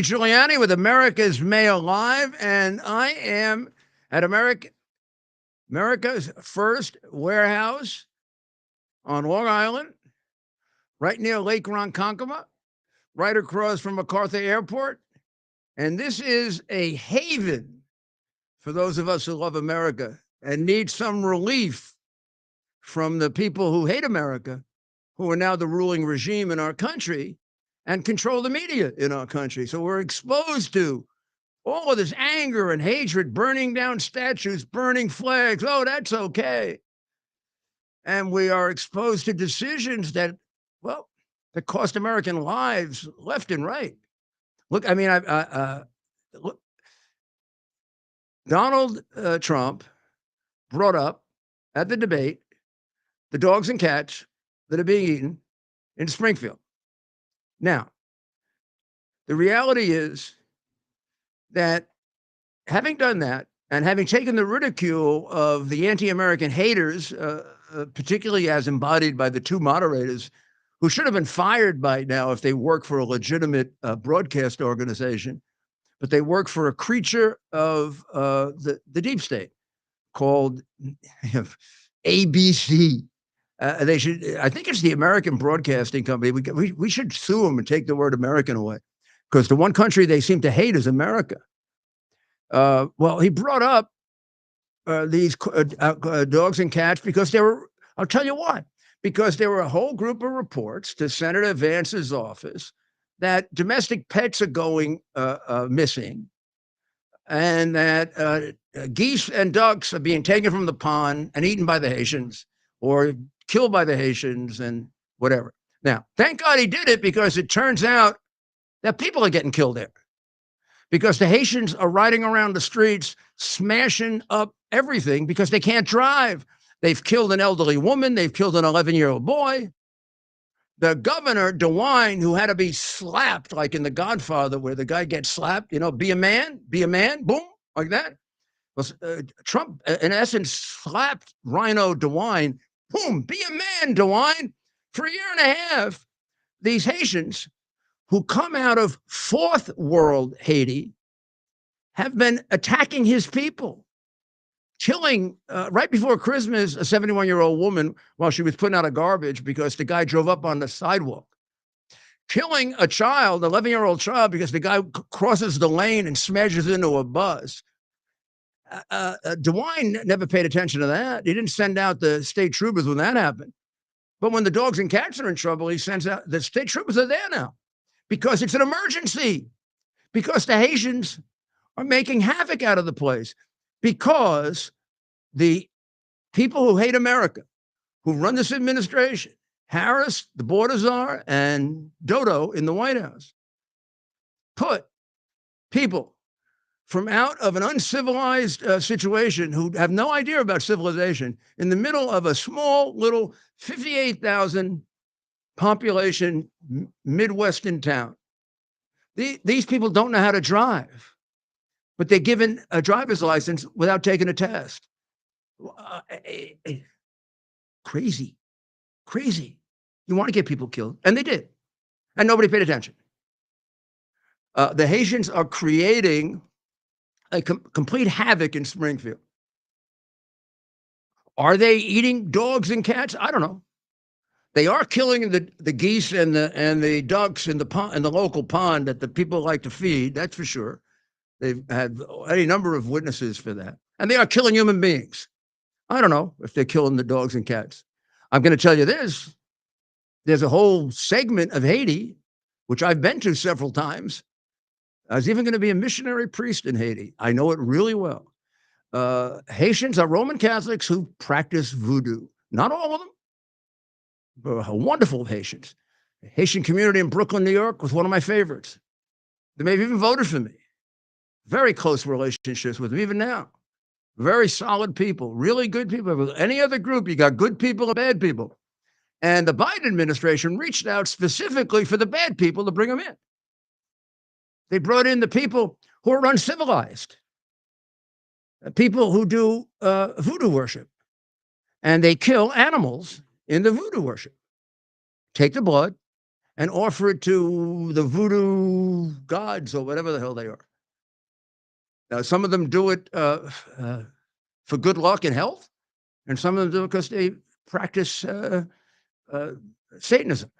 Giuliani with America's Mayor Live, and I am at America's first warehouse on Long Island, right near Lake Ronkonkoma, right across from MacArthur Airport. And this is a haven for those of us who love America and need some relief from the people who hate America, who are now the ruling regime in our country and control the media in our country. So we're exposed to all of this anger and hatred, burning down statues, burning flags. Oh, that's okay. And we are exposed to decisions that, well, that cost American lives left and right. Look, I mean, look, Donald Trump brought up at the debate the dogs and cats that are being eaten in Springfield. Now, the reality is that having done that and having taken the ridicule of the anti-American haters, particularly as embodied by the two moderators who should have been fired by now if they work for a legitimate broadcast organization, but they work for a creature of the deep state called ABC. They should. I think it's the American Broadcasting Company. We should sue them and take the word American away, because the one country they seem to hate is America. Well, he brought up these dogs and cats because there were. I'll tell you why. Because there were a whole group of reports to Senator Vance's office that domestic pets are going missing, and that geese and ducks are being taken from the pond and eaten by the Haitians or killed by the Haitians and whatever. Now, thank God he did it, because it turns out that people are getting killed there, because the Haitians are riding around the streets smashing up everything because they can't drive. They've killed an elderly woman. They've killed an 11-year-old boy. The governor, DeWine, who had to be slapped, like in The Godfather, where the guy gets slapped, be a man, boom, like that. Well, Trump, in essence, slapped Rhino DeWine, boom, be a man, DeWine. For a year and a half, these Haitians who come out of fourth world Haiti have been attacking his people, killing right before Christmas a 71-year-old woman while she was putting out a garbage because the guy drove up on the sidewalk, killing a child, 11-year-old child, because the guy crosses the lane and smashes into a bus. DeWine never paid attention to that. He didn't send out the state troopers when that happened. But when the dogs and cats are in trouble, he sends out the state troopers are there now, because it's an emergency, because the Haitians are making havoc out of the place, because the people who hate America, who run this administration, Harris, the border czar, and Dodo in the White House, put people from out of an uncivilized situation who have no idea about civilization in the middle of a small little 58,000 population Midwestern town. These people don't know how to drive, but they're given a driver's license without taking a test. Crazy. You want to get people killed, and they did, and nobody paid attention. The Haitians are creating a complete havoc in Springfield. Are they eating dogs and cats? I don't know. They are killing the geese and the ducks in the pond, in the local pond that the people like to feed. That's for sure. They've had any number of witnesses for that, and they are killing human beings. I don't know if they're killing the dogs and cats. I'm going to tell you this: there's a whole segment of Haiti, which I've been to several times. I was even going to be a missionary priest in Haiti. I know it really well. Haitians are Roman Catholics who practice voodoo. Not all of them, but wonderful Haitians. The Haitian community in Brooklyn, New York, was one of my favorites. They may have even voted for me. Very close relationships with them, even now. Very solid people, really good people. With any other group, you got good people and bad people. And the Biden administration reached out specifically for the bad people to bring them in. They brought in the people who are uncivilized, people who do voodoo worship, and they kill animals in the voodoo worship. Take the blood and offer it to the voodoo gods or whatever the hell they are. Now, some of them do it for good luck and health, and some of them do it because they practice Satanism.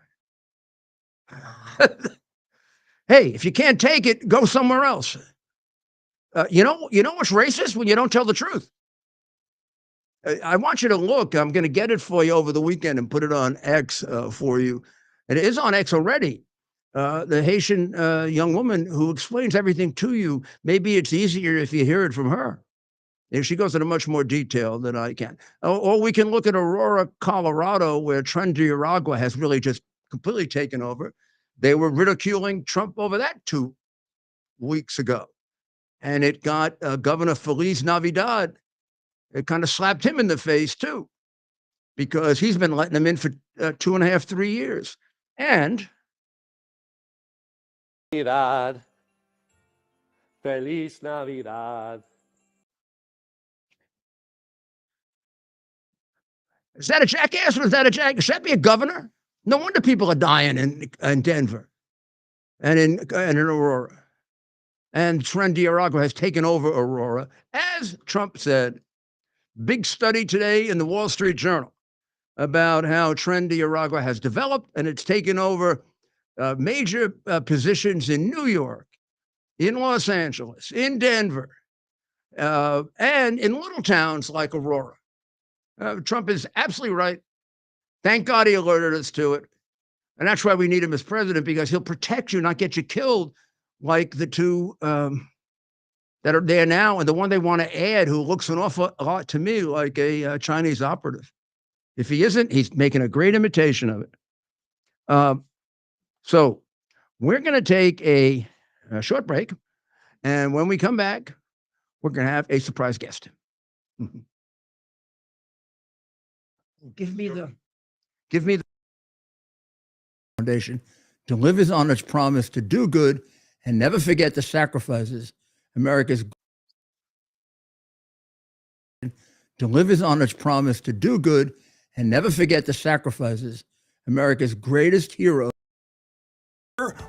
Hey, if you can't take it, go somewhere else. You know what's racist? When you don't tell the truth. I want you to look. I'm going to get it for you over the weekend and put it on X for you. And it is on X already. The Haitian young woman who explains everything to you. Maybe it's easier if you hear it from her. And she goes into much more detail than I can. Or we can look at Aurora, Colorado, where Tren de Aragua has really just completely taken over. They were ridiculing Trump over that 2 weeks ago. And it got Governor Feliz Navidad. It kind of slapped him in the face, too, because he's been letting them in for 2.5, 3 years. And Navidad. Feliz Navidad. Is that a jackass or is that a jackass? Should that be a governor? No wonder people are dying in Denver and in Aurora. And Tren de Aragua has taken over Aurora. As Trump said, big study today in the Wall Street Journal about how Tren de Aragua has developed, and it's taken over major positions in New York, in Los Angeles, in Denver, and in little towns like Aurora. Trump is absolutely right. Thank God he alerted us to it. And that's why we need him as president, because he'll protect you, not get you killed like the two that are there now, and the one they want to add who looks an awful lot to me like a Chinese operative. If he isn't, he's making a great imitation of it. So we're going to take a short break. And when we come back, we're going to have a surprise guest. Give me the foundation delivers on its promise to do good and never forget the sacrifices delivers on its promise to do good and never forget the sacrifices America's greatest hero.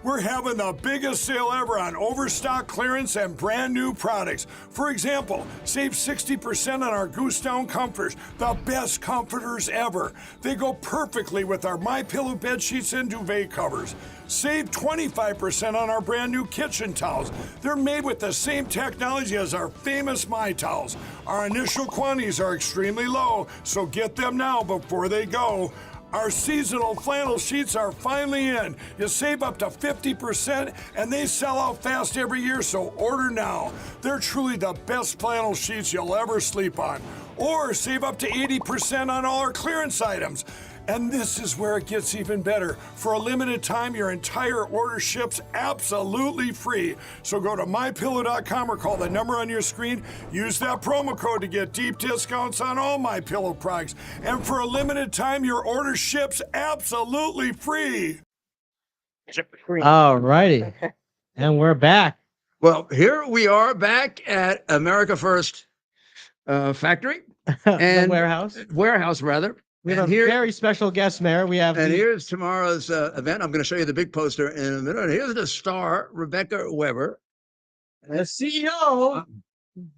We're having the biggest sale ever on overstock clearance and brand new products. For example, save 60% on our Goose Down comforters, the best comforters ever. They go perfectly with our MyPillow bed sheets and duvet covers. Save 25% on our brand new kitchen towels. They're made with the same technology as our famous My Towels. Our initial quantities are extremely low, so get them now before they go. Our seasonal flannel sheets are finally in. You save up to 50% and they sell out fast every year, so order now. They're truly the best flannel sheets you'll ever sleep on. Or save up to 80% on all our clearance items. And this is where it gets even better. For a limited time, your entire order ships absolutely free. So go to MyPillow.com or call the number on your screen. Use that promo code to get deep discounts on all MyPillow products. And for a limited time, your order ships absolutely free. All righty. And we're back. Well, here we are back at America First Factory. And warehouse, rather. We have a very special guest, Mayor. We have here's tomorrow's event. I'm going to show you the big poster in a minute. Here's the star, Rebecca Weber, the CEO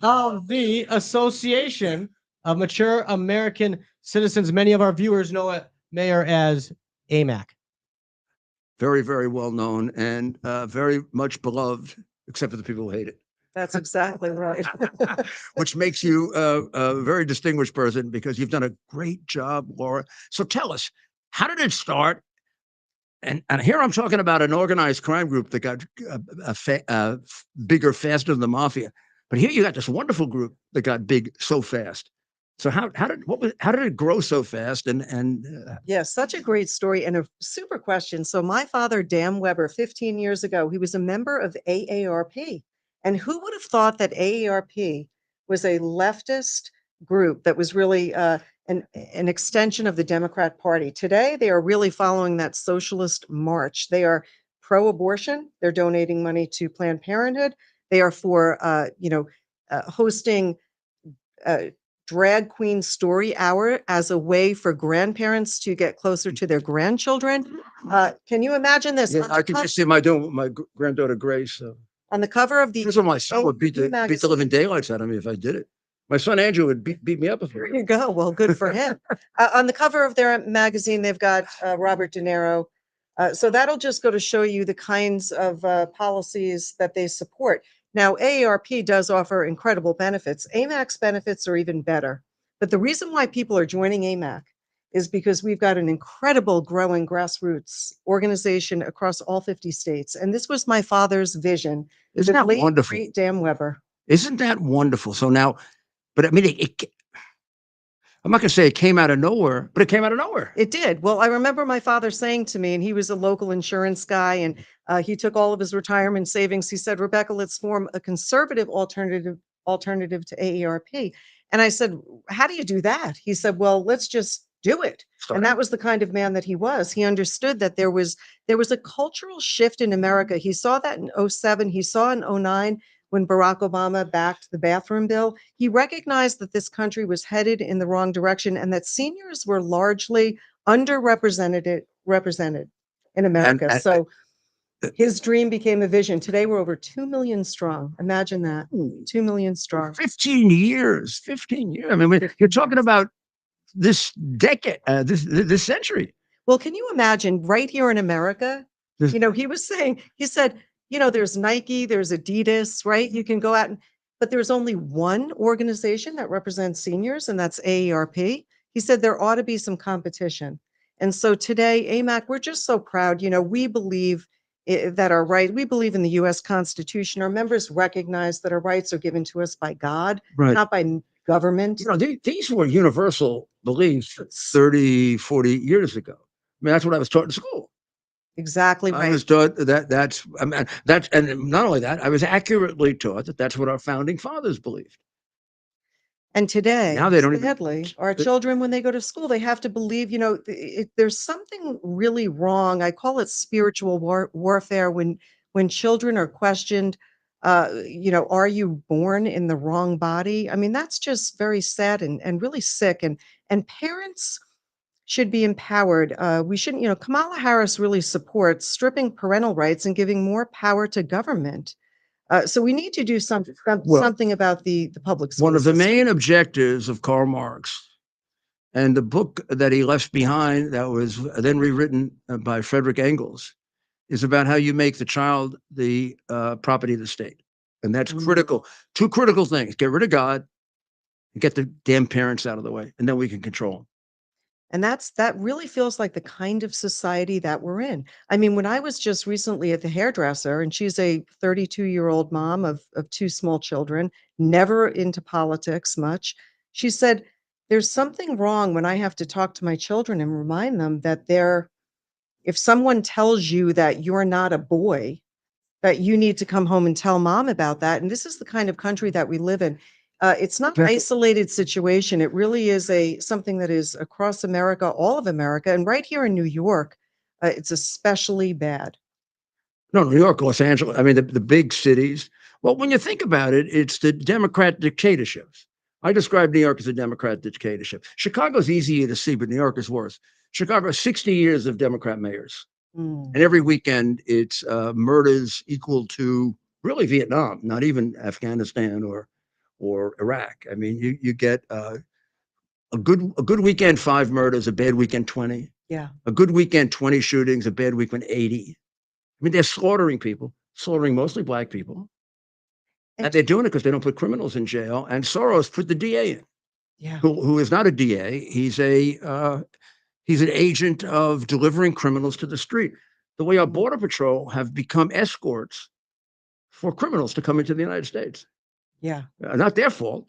of the Association of Mature American Citizens. Many of our viewers know it, Mayor, as AMAC. Very, very well known and very much beloved, except for the people who hate it. That's exactly right. Which makes you a very distinguished person, because you've done a great job, Laura. So tell us, how did it start? And here I'm talking about an organized crime group that got bigger faster than the mafia. But here you got this wonderful group that got big so fast. So how did it grow so fast? Yeah, such a great story and a super question. So my father, Dan Weber, 15 years ago, he was a member of AARP. And who would have thought that AARP was a leftist group that was really an extension of the Democrat Party? Today, they are really following that socialist march. They are pro-abortion. They're donating money to Planned Parenthood. They are for, hosting drag queen story hour as a way for grandparents to get closer to their grandchildren. Can you imagine this? Yeah, I can just see my granddaughter Grace. On the cover of the First of all, my son would beat the magazine. living daylights out of me if I did it. My son Andrew would beat me up if I There you go. Well, good for him. On the cover of their magazine, they've got Robert De Niro. So that'll just go to show you the kinds of policies that they support. Now, AARP does offer incredible benefits. AMAC's benefits are even better. But the reason why people are joining AMAC is because we've got an incredible growing grassroots organization across all 50 states. And this was my father's vision. Isn't the that late, wonderful? great Dan Weber. Isn't that wonderful? So now, but I mean, I'm not going to say it came out of nowhere, but it came out of nowhere. It did. Well, I remember my father saying to me, and he was a local insurance guy, and he took all of his retirement savings. He said, Rebecca, let's form a conservative alternative to AARP. And I said, how do you do that? He said, well, let's just do it. And that was the kind of man that he was. He understood that there was a cultural shift in America. He saw that in 2007. He saw in 2009 when Barack Obama backed the bathroom bill. He recognized that this country was headed in the wrong direction and that seniors were largely underrepresented in America. So his dream became a vision. Today we're over 2 million strong. Imagine that. 2 million strong. 15 years. I mean, you're talking about this decade, this century. Well, can you imagine right here in America? He said, there's Nike, there's Adidas, right? You can go out but there's only one organization that represents seniors, and that's AARP. He said there ought to be some competition. And so today, AMAC, we're just so proud. We believe that our right, we believe in the U.S. Constitution. Our members recognize that our rights are given to us by God, not by government. These were universal beliefs 30, 40 years ago. I mean, that's what I was taught in school. Exactly right. I was taught that's and not only that, I was accurately taught that that's what our founding fathers believed. And today, now they don't sadly, our children, when they go to school, they have to believe, there's something really wrong. I call it spiritual warfare when children are questioned, are you born in the wrong body? I mean, that's just very sad and really sick. And parents should be empowered. We shouldn't, Kamala Harris really supports stripping parental rights and giving more power to government. So we need to do something about the public school One of the system. main objectives of Karl Marx and the book that he left behind that was then rewritten by Frederick Engels is about how you make the child the property of the state. And that's critical. Two critical things: get rid of God and get the damn parents out of the way, and then we can control them. And that really feels like the kind of society that we're in. I mean, when I was just recently at the hairdresser, and she's a 32-year-old mom of two small children, never into politics much, she said, there's something wrong when I have to talk to my children and remind them that if someone tells you that you're not a boy, that you need to come home and tell mom about that. And this is the kind of country that we live in. It's not an isolated situation. It really is something that is across America, all of America, and right here in New York, it's especially bad. No, New York, Los Angeles. I mean, the big cities. Well, when you think about it, it's the Democrat dictatorships. I describe New York as a Democrat dictatorship. Chicago's easier to see, but New York is worse. Chicago has 60 years of Democrat mayors. And every weekend it's murders equal to really Vietnam, not even Afghanistan or Iraq. I mean, you get a good weekend, 5 murders, a bad weekend, 20. Yeah. A good weekend, 20 shootings, a bad weekend, 80. I mean, they're slaughtering people, slaughtering mostly black people. And they're doing it because they don't put criminals in jail. And Soros put the DA in, who is not a DA. He's an agent of delivering criminals to the street. The way our border patrol have become escorts for criminals to come into the United States. Yeah. Not their fault,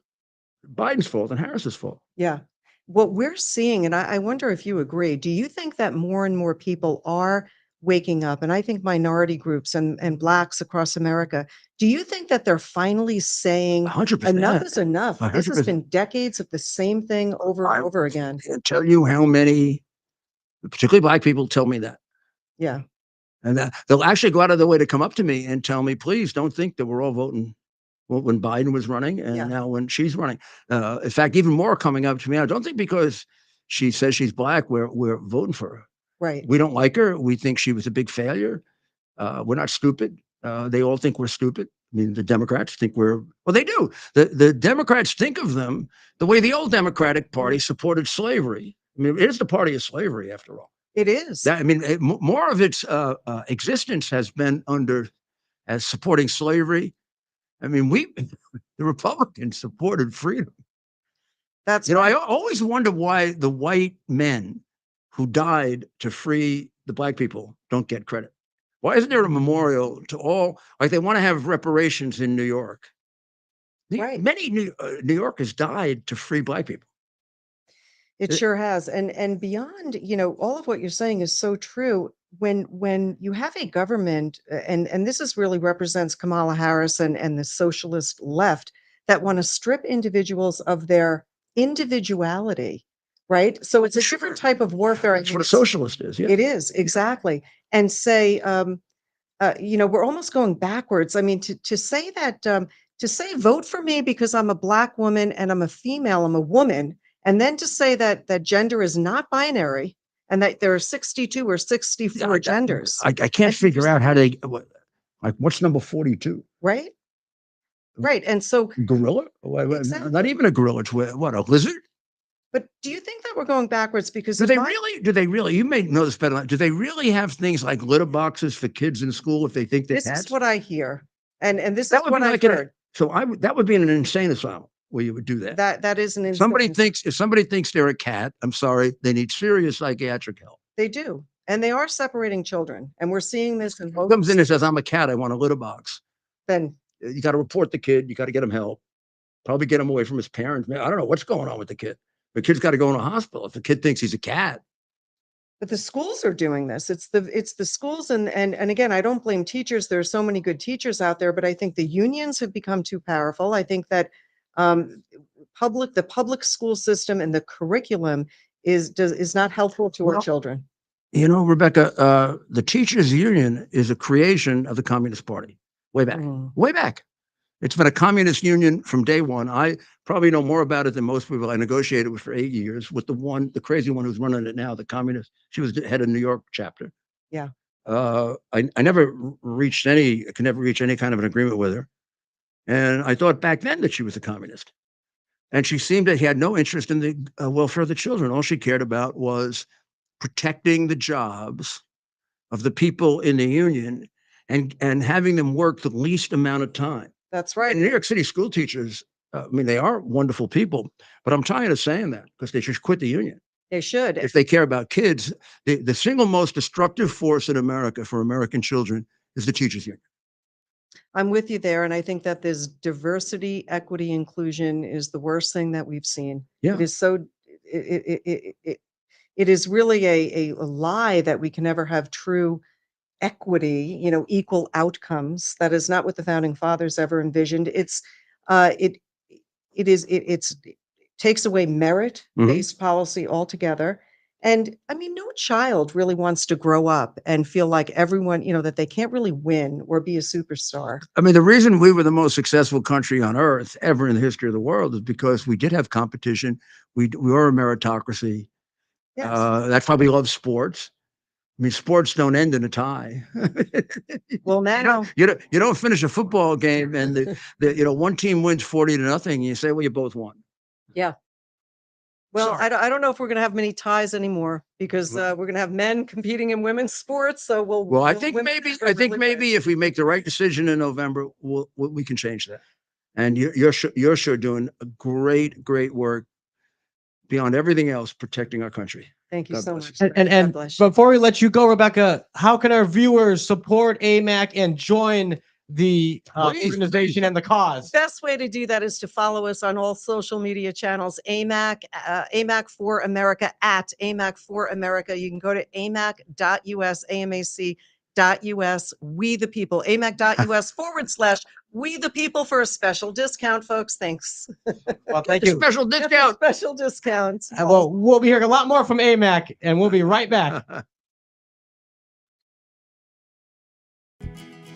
Biden's fault and Harris's fault. Yeah. What we're seeing, and I wonder if you agree, do you think that more and more people are waking up? And I think minority groups and Blacks across America, do you think that they're finally saying 100%. enough is enough? 100%. This has been decades of the same thing over and over again. I can't tell you how many, particularly black people, tell me that. Yeah. And they'll actually go out of their way to come up to me and tell me, please don't think that we're all voting when Biden was running, and Yeah. now when she's running. In fact, even more coming up to me. I don't think because she says she's black, we're voting for her. Right. We don't like her. We think she was a big failure. We're not stupid. They all think we're stupid. I mean, the Democrats think well, they do. The Democrats think of them the way the old Democratic Party supported slavery. I mean, it is the party of slavery, after all. It is. I mean, more of its existence has been as supporting slavery. I mean, the Republicans supported freedom. That's I always wonder why the white men who died to free the black people don't get credit. Why isn't there a memorial to all? Like they want to have reparations in New York. Right. Many New Yorkers died to free black people. It sure has. And beyond, all of what you're saying is so true. When you have a government, and this is really represents Kamala Harris and the socialist left that want to strip individuals of their individuality, right? So it's a different type of warfare. That's what a socialist is. Yeah. It is, exactly. And say, we're almost going backwards. I mean, to say that, to say vote for me because I'm a black woman and I'm a female, I'm a woman, and then to say that gender is not binary and that there are 62 or 64 genders. I can't figure out how what's number 42? Right? Right. And so gorilla? Exactly. Not even a gorilla. It's what, a lizard? But do you think that we're going backwards? Because Do they really, you may know this better, do they really have things like litter boxes for kids in school if they think they're this cats? is what I hear. And this That is would what be I've like heard. that would be in an insane asylum where you would do that. That is an If insane. somebody thinks they're a cat, I'm sorry, they need serious psychiatric help. They do. And they are separating children. And we're seeing this in both. Comes in and says, I'm a cat, I want a litter box. Then You got to report the kid, you got to get him help. Probably get him away from his parents. Man, I don't know what's going on with the kid. The kid's got to go in a hospital if the kid thinks he's a cat. But the schools are doing this. It's the schools, and again, I don't blame teachers. There are so many good teachers out there, but I think the unions have become too powerful. I think that the public school system and the curriculum is not helpful to our children. Rebecca, the teachers union is a creation of the Communist Party. Way back. Way back. It's been a communist union from day one. I probably know more about it than most people. I negotiated with for 8 years with the crazy one who's running it now, the communist. She was the head of New York chapter. Yeah. I never reached any kind of an agreement with her. And I thought back then that she was a communist. And she seemed that he had no interest in the welfare of the children. All she cared about was protecting the jobs of the people in the union and having them work the least amount of time. That's right. And New York City school teachers, they are wonderful people, but I'm tired of saying that because they should quit the union. They should. If they care about kids, the single most destructive force in America for American children is the teachers union. I'm with you there. And I think that this diversity, equity, inclusion is the worst thing that we've seen. Yeah. It is so, it is really a lie that we can ever have true equity, equal outcomes. That is not what the founding fathers ever envisioned. It takes away merit-based policy altogether. And I mean, no child really wants to grow up and feel like everyone, that they can't really win or be a superstar. I mean, the reason we were the most successful country on earth ever in the history of the world is because we did have competition. We were a meritocracy. Yes. That's why we love sports. I mean, sports don't end in a tie. Well, now you don't finish a football game and the one team wins 40-0 and you say, well, you both won. Yeah. Well, Sorry. I don't know if we're going to have many ties anymore because we're going to have men competing in women's sports. So I think maybe if we make the right decision in November, we can change that. And you're sure doing a great work beyond everything else, protecting our country. Thank you God so bless much. And before we let you go, Rebecca, how can our viewers support AMAC and join the organization and the cause? Best way to do that is to follow us on all social media channels, AMAC, AMAC for America, at AMAC for America. You can go to amac.us, AMAC.us, we the people, amac.us /we the people for a special discount, folks. Thanks. Well, thank you. Special discount. Special discount. Well, we'll be hearing a lot more from AMAC, and we'll be right back.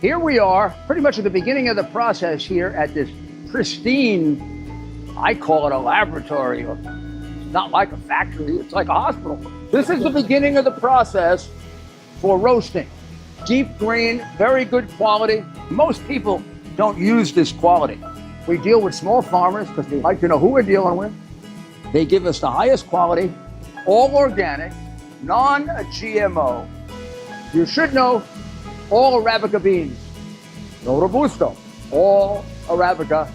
Here we are, pretty much at the beginning of the process here at this pristine, I call it a laboratory, or not like a factory, it's like a hospital. This is the beginning of the process for roasting. Deep grain, very good quality. Most people don't use this quality. We deal with small farmers because they like to know who we're dealing with. They give us the highest quality, all organic, non-GMO. You should know all Arabica beans, no Robusto, all Arabica.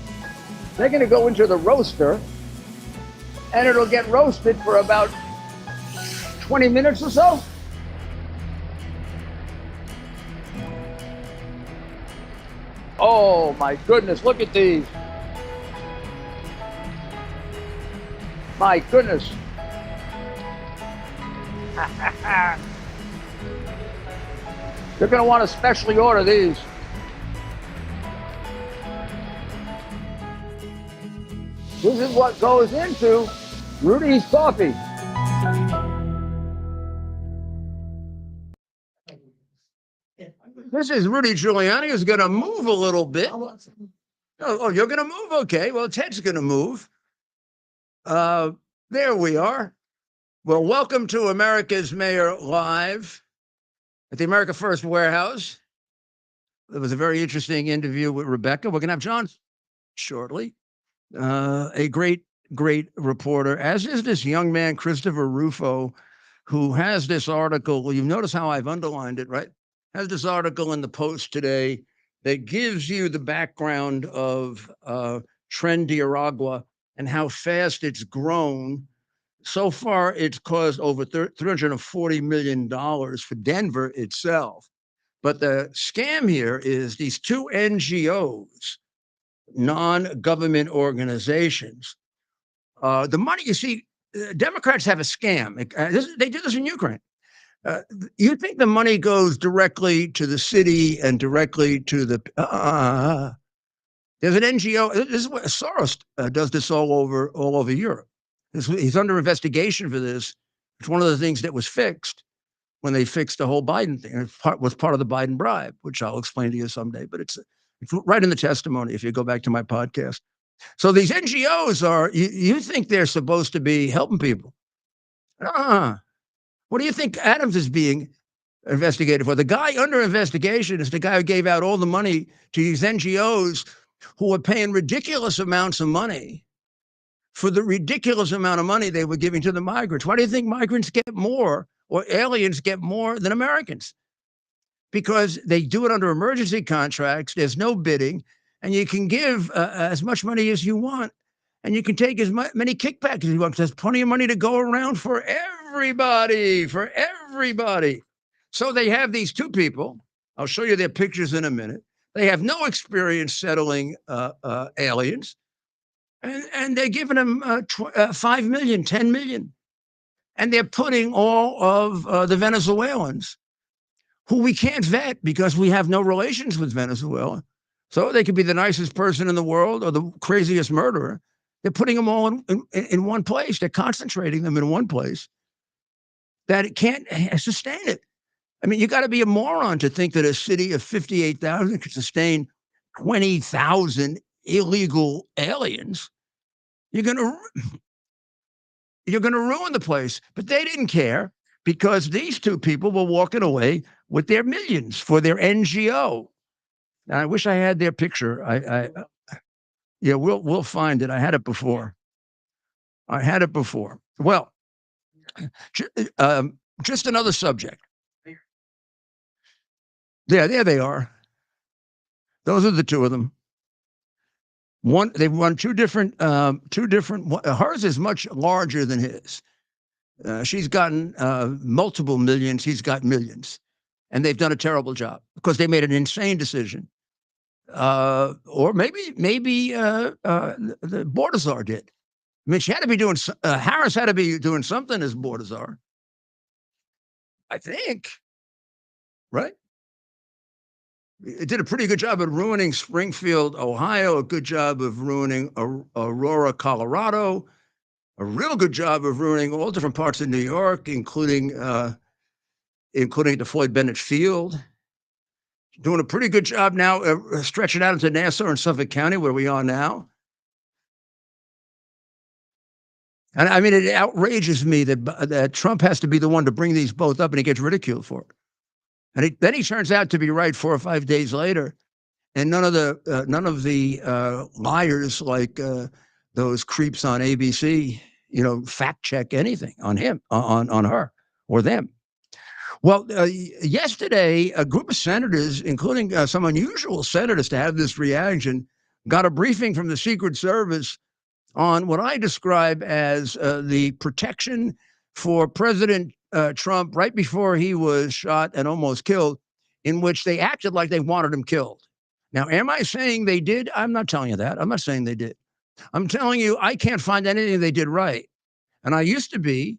They're going to go into the roaster and it'll get roasted for about 20 minutes or so. Oh my goodness, look at these. My goodness. You're going to want to specially order these. This is what goes into Rudy's coffee. This is Rudy Giuliani, who's going to move a little bit. Oh, you're going to move? Okay. Well, Ted's going to move. There we are. Well, welcome to America's Mayor Live at the America First Warehouse. There was a very interesting interview with Rebecca. We're going to have John shortly. A great reporter, as is this young man, Christopher Rufo, who has this article. You've noticed how I've underlined it, right? Has this article in the Post today that gives you the background of Trendiaragua and how fast it's grown. So far, it's caused over $340 million for Denver itself. But the scam here is these two NGOs, non-government organizations. The money, you see, Democrats have a scam. They did this in Ukraine. You think the money goes directly to the city and directly to the... There's an NGO. This is what Soros does this all over Europe. He's under investigation for this. It's one of the things that was fixed when they fixed the whole Biden thing. It was part of the Biden bribe, which I'll explain to you someday. But it's right in the testimony if you go back to my podcast. So these NGOs are, you think they're supposed to be helping people. What do you think Adams is being investigated for? The guy under investigation is the guy who gave out all the money to these NGOs who were paying ridiculous amounts of money for the ridiculous amount of money they were giving to the migrants. Why do you think migrants get more or aliens get more than Americans? Because they do it under emergency contracts. There's no bidding, and you can give as much money as you want, and you can take as many kickbacks as you want. There's plenty of money to go around for everybody, So they have these two people. I'll show you their pictures in a minute. They have no experience settling aliens, and they're giving them 5 million, 10 million. And they're putting all of the Venezuelans, who we can't vet because we have no relations with Venezuela. So they could be the nicest person in the world or the craziest murderer. They're putting them all in one place. They're concentrating them in one place that it can't sustain it. I mean, you got to be a moron to think that a city of 58,000 could sustain 20,000 illegal aliens. You're going to ruin the place. But they didn't care because these two people were walking away with their millions for their NGO. And I wish I had their picture. Yeah, we'll find it. I had it before. Well, just another subject. Yeah, there they are. Those are the two of them. They've won two different. Hers is much larger than his. She's gotten multiple millions. He's got millions, and they've done a terrible job because they made an insane decision. Or maybe the border czar did. I mean, she had to be doing. Harris had to be doing something as border czar. I think, right? It did a pretty good job of ruining Springfield, Ohio, a good job of ruining Aurora, Colorado, a real good job of ruining all different parts of New York, including the Floyd Bennett Field. doing a pretty good job now, stretching out into Nassau and Suffolk County, where we are now. And I mean, it outrages me that Trump has to be the one to bring these both up, and he gets ridiculed for it. And then he turns out to be right 4 or 5 days later, and none of the liars like those creeps on ABC, fact check anything on him, on her, or them. Well, yesterday, a group of senators, including some unusual senators to have this reaction, got a briefing from the Secret Service on what I describe as the protection for President Trump right before he was shot and almost killed, in which they acted like they wanted him killed. Now, am I saying they did? I'm not telling you that. I'm not saying they did. I'm telling you, I can't find anything they did right. And I used to be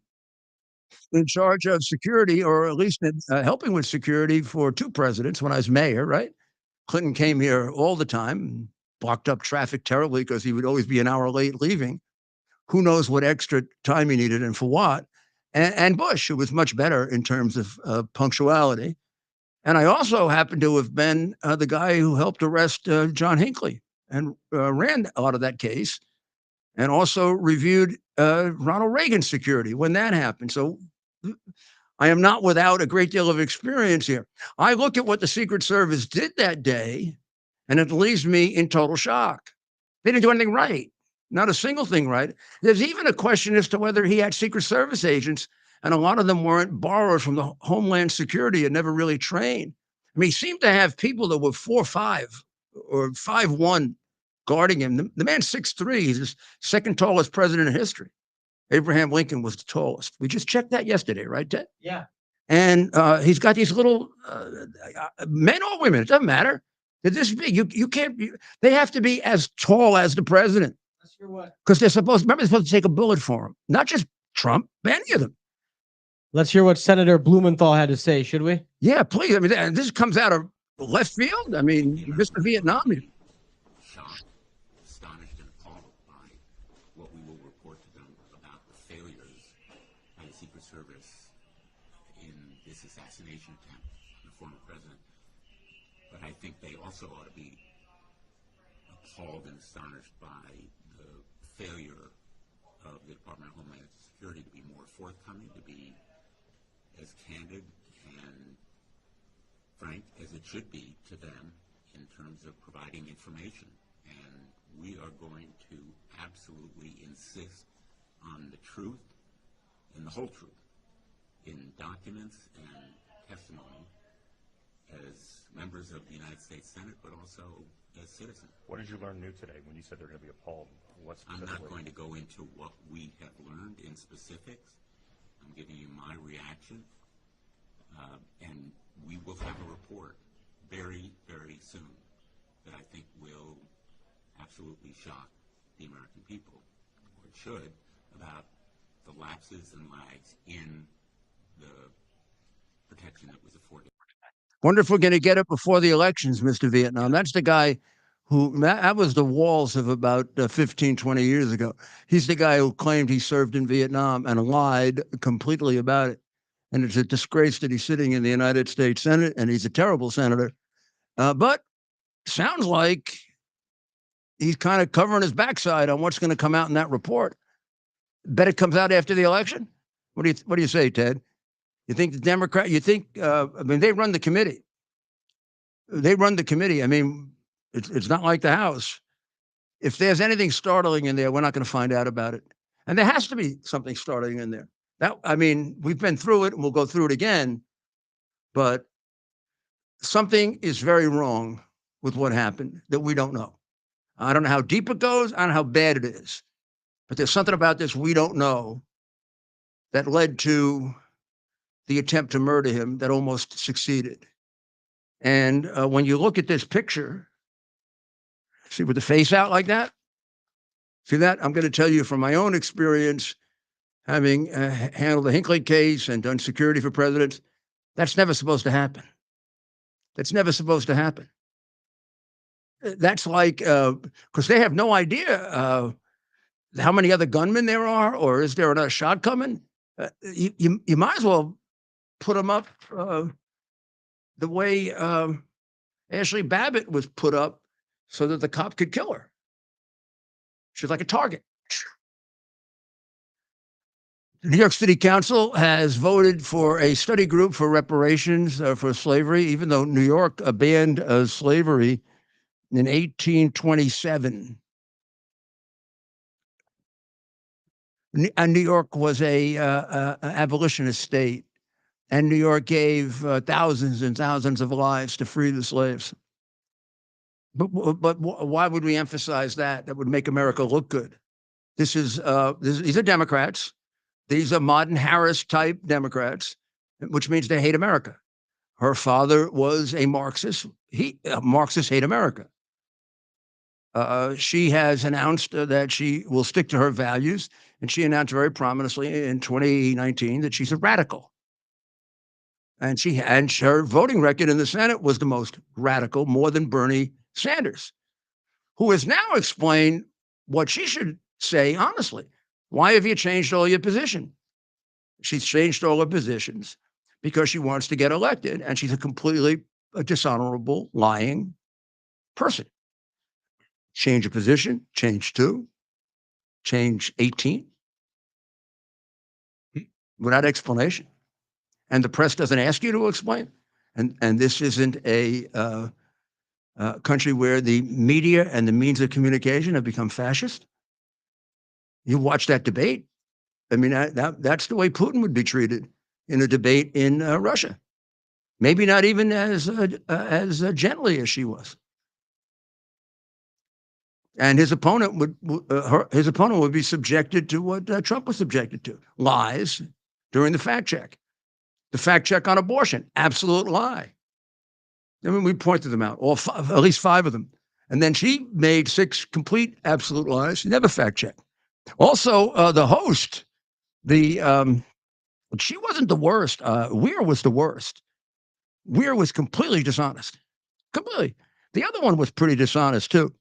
in charge of security, or at least helping with security for 2 presidents when I was mayor, right? Clinton came here all the time, blocked up traffic terribly because he would always be an hour late leaving. Who knows what extra time he needed and for what? And Bush, who was much better in terms of punctuality. And I also happen to have been the guy who helped arrest John Hinckley and ran a lot of that case, and also reviewed Ronald Reagan's security when that happened. So I am not without a great deal of experience here. I look at what the Secret Service did that day, and it leaves me in total shock. They didn't do anything right. Not a single thing right. There's even a question as to whether he had Secret Service agents, and a lot of them weren't borrowed from the Homeland Security and never really trained. I mean, he seemed to have people that were 4'5" or 5'1" guarding him. The man's 6'3". He's the second tallest president in history. Abraham Lincoln was the tallest. We just checked that yesterday, right, Ted? Yeah. And he's got these little men or women, it doesn't matter. They're this big. You can't. They have to be as tall as the president. Because they're supposed to take a bullet for him, not just Trump, but any of them. Let's hear what Senator Blumenthal had to say, should we? Yeah, please. I mean, this comes out of left field. I mean, Mr. Vietnam. Shocked, astonished, and appalled by what we will report to them about the failures by the Secret Service in this assassination attempt on the former president. But I think they also ought to be appalled and astonished by the failure of the Department of Homeland Security to be more forthcoming, to be as candid and frank as it should be to them in terms of providing information. And we are going to absolutely insist on the truth and the whole truth in documents and testimony as members of the United States Senate, but also as citizens. What did you learn new today when you said they're going to be appalled? I'm not going to go into what we have learned in specifics. I'm giving you my reaction, and we will have a report very, very soon that I think will absolutely shock the American people, or it should, about the lapses and lags in the protection that was afforded. Wonder if we're going to get it before the elections, Mr. Vietnam. That's the guy that was the Walls of about 15, 20 years ago. He's the guy who claimed he served in Vietnam and lied completely about it. And it's a disgrace that he's sitting in the United States Senate, and he's a terrible senator. But sounds like he's kind of covering his backside on what's going to come out in that report. Bet it comes out after the election? What do you say, Ted? You think the Democrat, I mean, they run the committee. They run the committee. I mean, it's not like the House. If there's anything startling in there, we're not going to find out about it. And there has to be something startling in there. I mean, we've been through it and we'll go through it again, but something is very wrong with what happened that we don't know. I don't know how deep it goes. I don't know how bad it is, but there's something about this we don't know that led to the attempt to murder him that almost succeeded. And when you look at this picture, see with the face out like that? See that? I'm going to tell you from my own experience, having handled the Hinckley case and done security for presidents, that's never supposed to happen. That's never supposed to happen. That's like, because they have no idea how many other gunmen there are, or is there another shot coming? You might as well put them up the way Ashley Babbitt was put up so that the cop could kill her. She's like a target. The New York City Council has voted for a study group for reparations for slavery, even though New York banned slavery in 1827. And New York was a abolitionist state, and New York gave thousands and thousands of lives to free the slaves. But why would we emphasize that? That would make America look good. These are Democrats. These are modern Harris type Democrats, which means they hate America. Her father was a Marxist. Marxists hate America. She has announced that she will stick to her values, and she announced very prominently in 2019 that she's a radical. And her voting record in the Senate was the most radical, more than Bernie Sanders, who has now explained what she should say honestly. Why have you changed all your position? She's changed all her positions because she wants to get elected, and she's a completely dishonorable, lying person. Change a position, change 2, change 18, without explanation. And the press doesn't ask you to explain. And this isn't a country where the media and the means of communication have become fascist. You watch that debate. I mean, that's the way Putin would be treated in a debate in Russia. Maybe not even as gently as she was. And his opponent would be subjected to what Trump was subjected to: lies during the fact check. The fact check on abortion, absolute lie. I mean, we pointed them out, at least 5 of them. And then she made 6 complete absolute lies. She never fact checked. Also, the host, she wasn't the worst. Weir was the worst. Weir was completely dishonest. Completely. The other one was pretty dishonest too,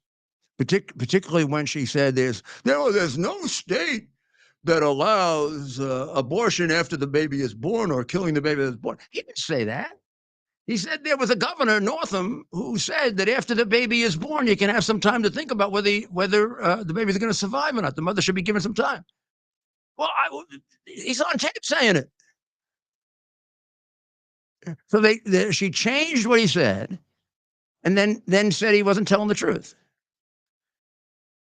particularly when she said there's no state that allows abortion after the baby is born or killing the baby that's born. He didn't say that. He said there was a governor, Northam, who said that after the baby is born, you can have some time to think about whether the baby's going to survive or not. The mother should be given some time. Well, he's on tape saying it. So she changed what he said, and then said he wasn't telling the truth.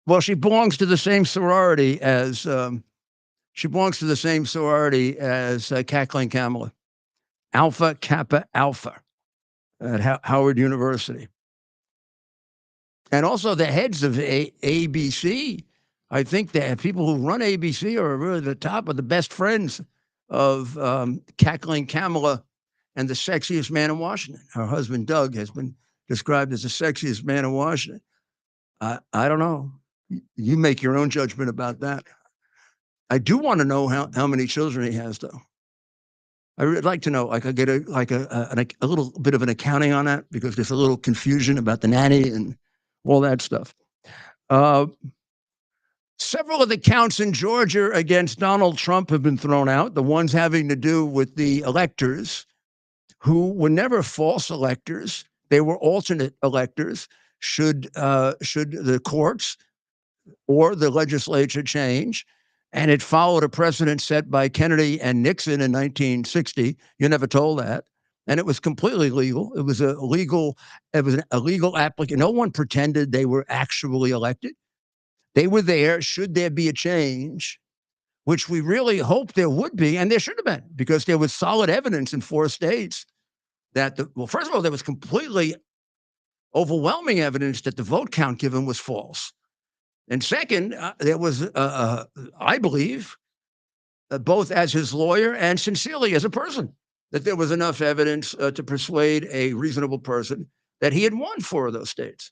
Well, she belongs to the same sorority as Cackling Kamala, Alpha Kappa Alpha at Howard University. And also the heads of ABC, I think that people who run ABC are really the top of the best friends of Cackling Kamala and the sexiest man in Washington. Her husband, Doug, has been described as the sexiest man in Washington. I don't know. You make your own judgment about that. I do want to know how many children he has, though. I would like to know. I could get a little bit of an accounting on that, because there's a little confusion about the nanny and all that stuff. Several of the counts in Georgia against Donald Trump have been thrown out. The ones having to do with the electors, who were never false electors. They were alternate electors. Should the courts or the legislature change, and it followed a precedent set by Kennedy and Nixon in 1960. You never told that. And it was completely legal. It was a legal applicant. No one pretended they were actually elected. They were there. Should there be a change, which we really hoped there would be, and there should have been, because there was solid evidence in 4 states that first of all, there was completely overwhelming evidence that the vote count given was false. And second, there was, I believe, both as his lawyer and sincerely as a person, that there was enough evidence to persuade a reasonable person that he had won 4 of those states.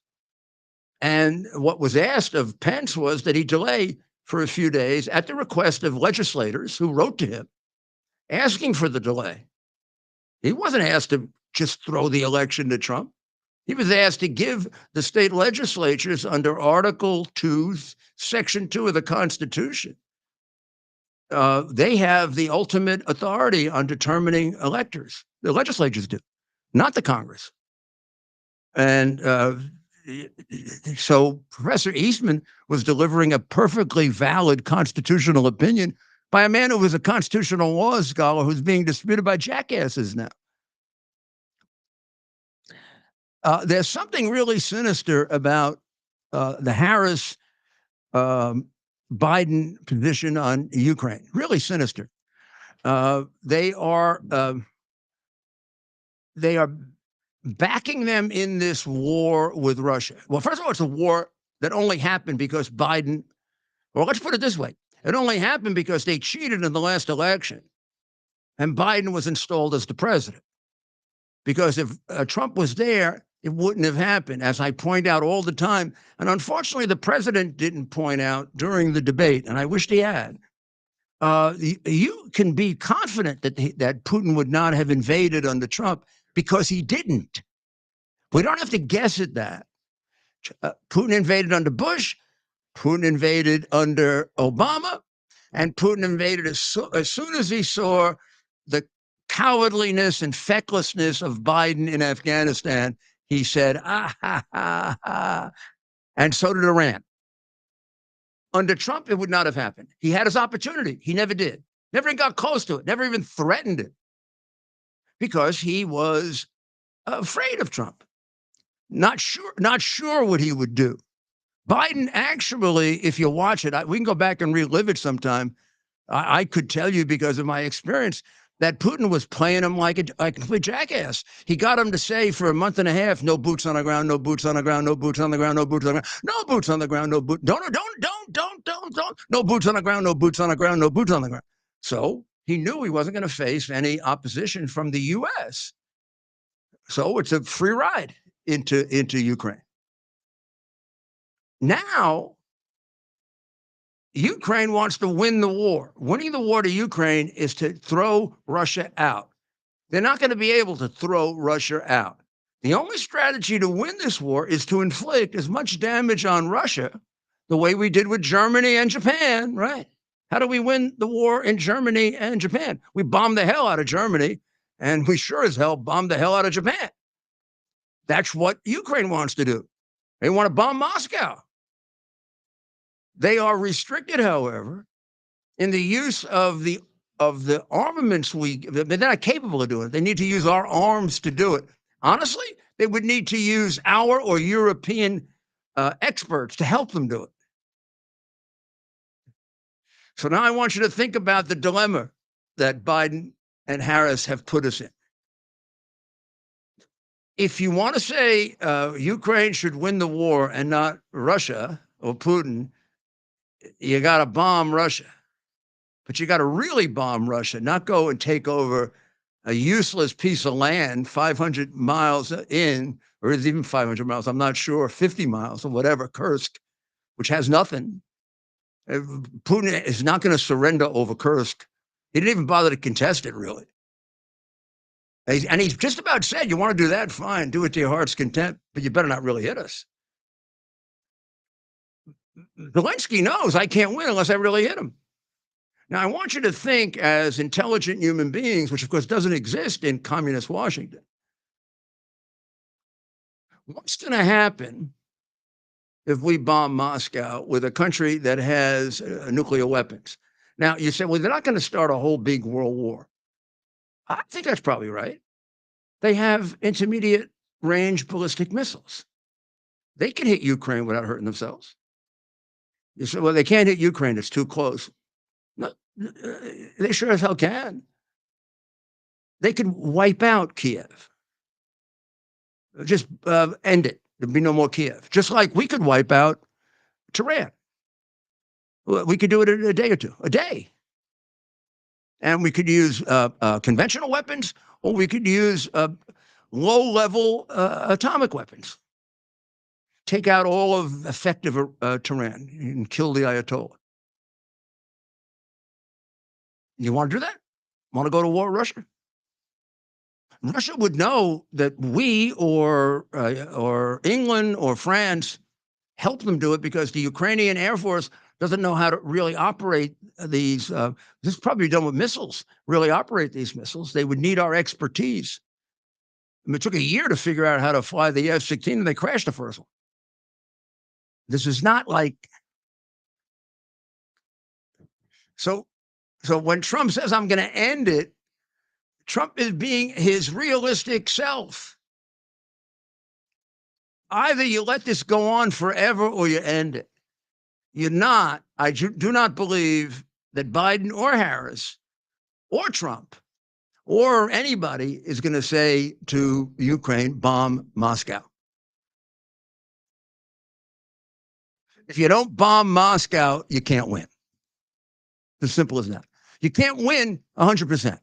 And what was asked of Pence was that he delay for a few days at the request of legislators who wrote to him asking for the delay. He wasn't asked to just throw the election to Trump. He was asked to give the state legislatures under Article 2, Section 2 of the Constitution. They have the ultimate authority on determining electors. The legislatures do, not the Congress. And so Professor Eastman was delivering a perfectly valid constitutional opinion by a man who was a constitutional law scholar who's being disputed by jackasses now. There's something really sinister about the Harris Biden position on Ukraine. Really sinister. They are backing them in this war with Russia. Well, first of all, it's a war that only happened because Biden, or let's put it this way, it only happened because they cheated in the last election and Biden was installed as the president. Because if Trump was there, it wouldn't have happened, as I point out all the time. And unfortunately, the president didn't point out during the debate, and I wished he had. You can be confident that Putin would not have invaded under Trump because he didn't. We don't have to guess at that. Putin invaded under Bush, Putin invaded under Obama, and Putin invaded as soon as he saw the cowardliness and fecklessness of Biden in Afghanistan. He said, ah, ha, ha, ha. And so did Iran. Under Trump, it would not have happened. He had his opportunity. He never did. Never even got close to it. Never even threatened it. Because he was afraid of Trump. Not sure what he would do. Biden actually, if you watch it, we can go back and relive it sometime. I could tell you because of my experience that Putin was playing him like a complete jackass. He got him to say for a month and a half, no boots on the ground, no boots on the ground, no boots on the ground, no boots on the ground, no boots on the ground, no boots, don't, no boots on the ground, no boots on the ground, no boots on the ground. So he knew he wasn't going to face any opposition from the U.S. So it's a free ride into Ukraine. Now, Ukraine wants to win the war. Winning the war to Ukraine is to throw Russia out. They're not going to be able to throw Russia out. The only strategy to win this war is to inflict as much damage on Russia the way we did with Germany and Japan, right? How do we win the war in Germany and Japan? We bombed the hell out of Germany, and we sure as hell bombed the hell out of Japan. That's what Ukraine wants to do. They want to bomb Moscow. They are restricted, however, in the use of the armaments they're not capable of doing it. They need to use our arms to do it. Honestly, they would need to use our or European experts to help them do it. So now I want you to think about the dilemma that Biden and Harris have put us in. If you want to say Ukraine should win the war and not Russia or Putin, you got to bomb Russia. But you got to really bomb Russia, not go and take over a useless piece of land 500 miles in, or is it even 500 miles? I'm not sure, 50 miles or whatever, Kursk, which has nothing. Putin is not going to surrender over Kursk. He didn't even bother to contest it, really. And he's just about said, you want to do that? Fine, do it to your heart's content, but you better not really hit us. Zelensky knows I can't win unless I really hit him. Now, I want you to think as intelligent human beings, which of course doesn't exist in communist Washington. What's going to happen if we bomb Moscow with a country that has nuclear weapons? Now, you say, well, they're not going to start a whole big world war. I think that's probably right. They have intermediate range ballistic missiles. They can hit Ukraine without hurting themselves. You say, well, they can't hit Ukraine. It's too close. No, they sure as hell can. They can wipe out Kiev. Just end it. There'd be no more Kiev. Just like we could wipe out Tehran. We could do it in a day or two. A day. And we could use conventional weapons, or we could use low-level atomic weapons. Take out all of effective Tehran and kill the Ayatollah. You want to do that? Want to go to war with Russia? Russia would know that we or England or France helped them do it because the Ukrainian Air Force doesn't know how to really operate these. This is probably done with missiles, really operate these missiles. They would need our expertise. mean, it took a year to figure out how to fly the F-16, and they crashed the first one. This is not like so. So when Trump says I'm going to end it, Trump is being his realistic self. Either you let this go on forever or you end it. You're not. I do not believe that Biden or Harris or Trump or anybody is going to say to Ukraine, bomb Moscow. If you don't bomb Moscow, you can't win. As simple as that. You can't win 100%.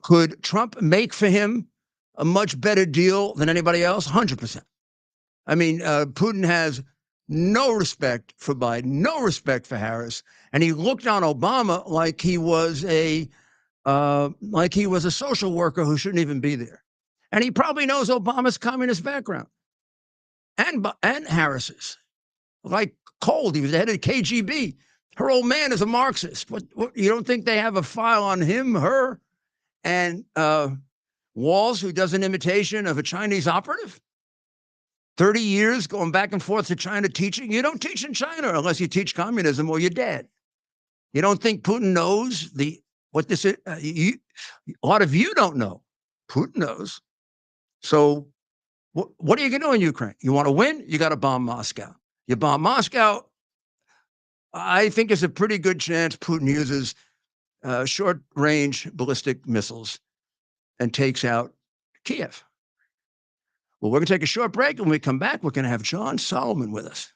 Could Trump make for him a much better deal than anybody else? 100%. I mean, Putin has no respect for Biden, no respect for Harris, and he looked on Obama like he was a social worker who shouldn't even be there. And he probably knows Obama's communist background and Harris's. Like cold, he was the head of the KGB. Her old man is a Marxist. What you don't think they have a file on him, her, and Walls, who does an imitation of a Chinese operative? 30 years going back and forth to China teaching. You don't teach in China unless you teach communism or you're dead. You don't think Putin knows what this is? A lot of you don't know. Putin knows. So what are you going to do in Ukraine? You want to win? You got to bomb Moscow. You bomb Moscow, I think there's a pretty good chance Putin uses short-range ballistic missiles and takes out Kiev. Well, we're going to take a short break, and when we come back, we're going to have John Solomon with us.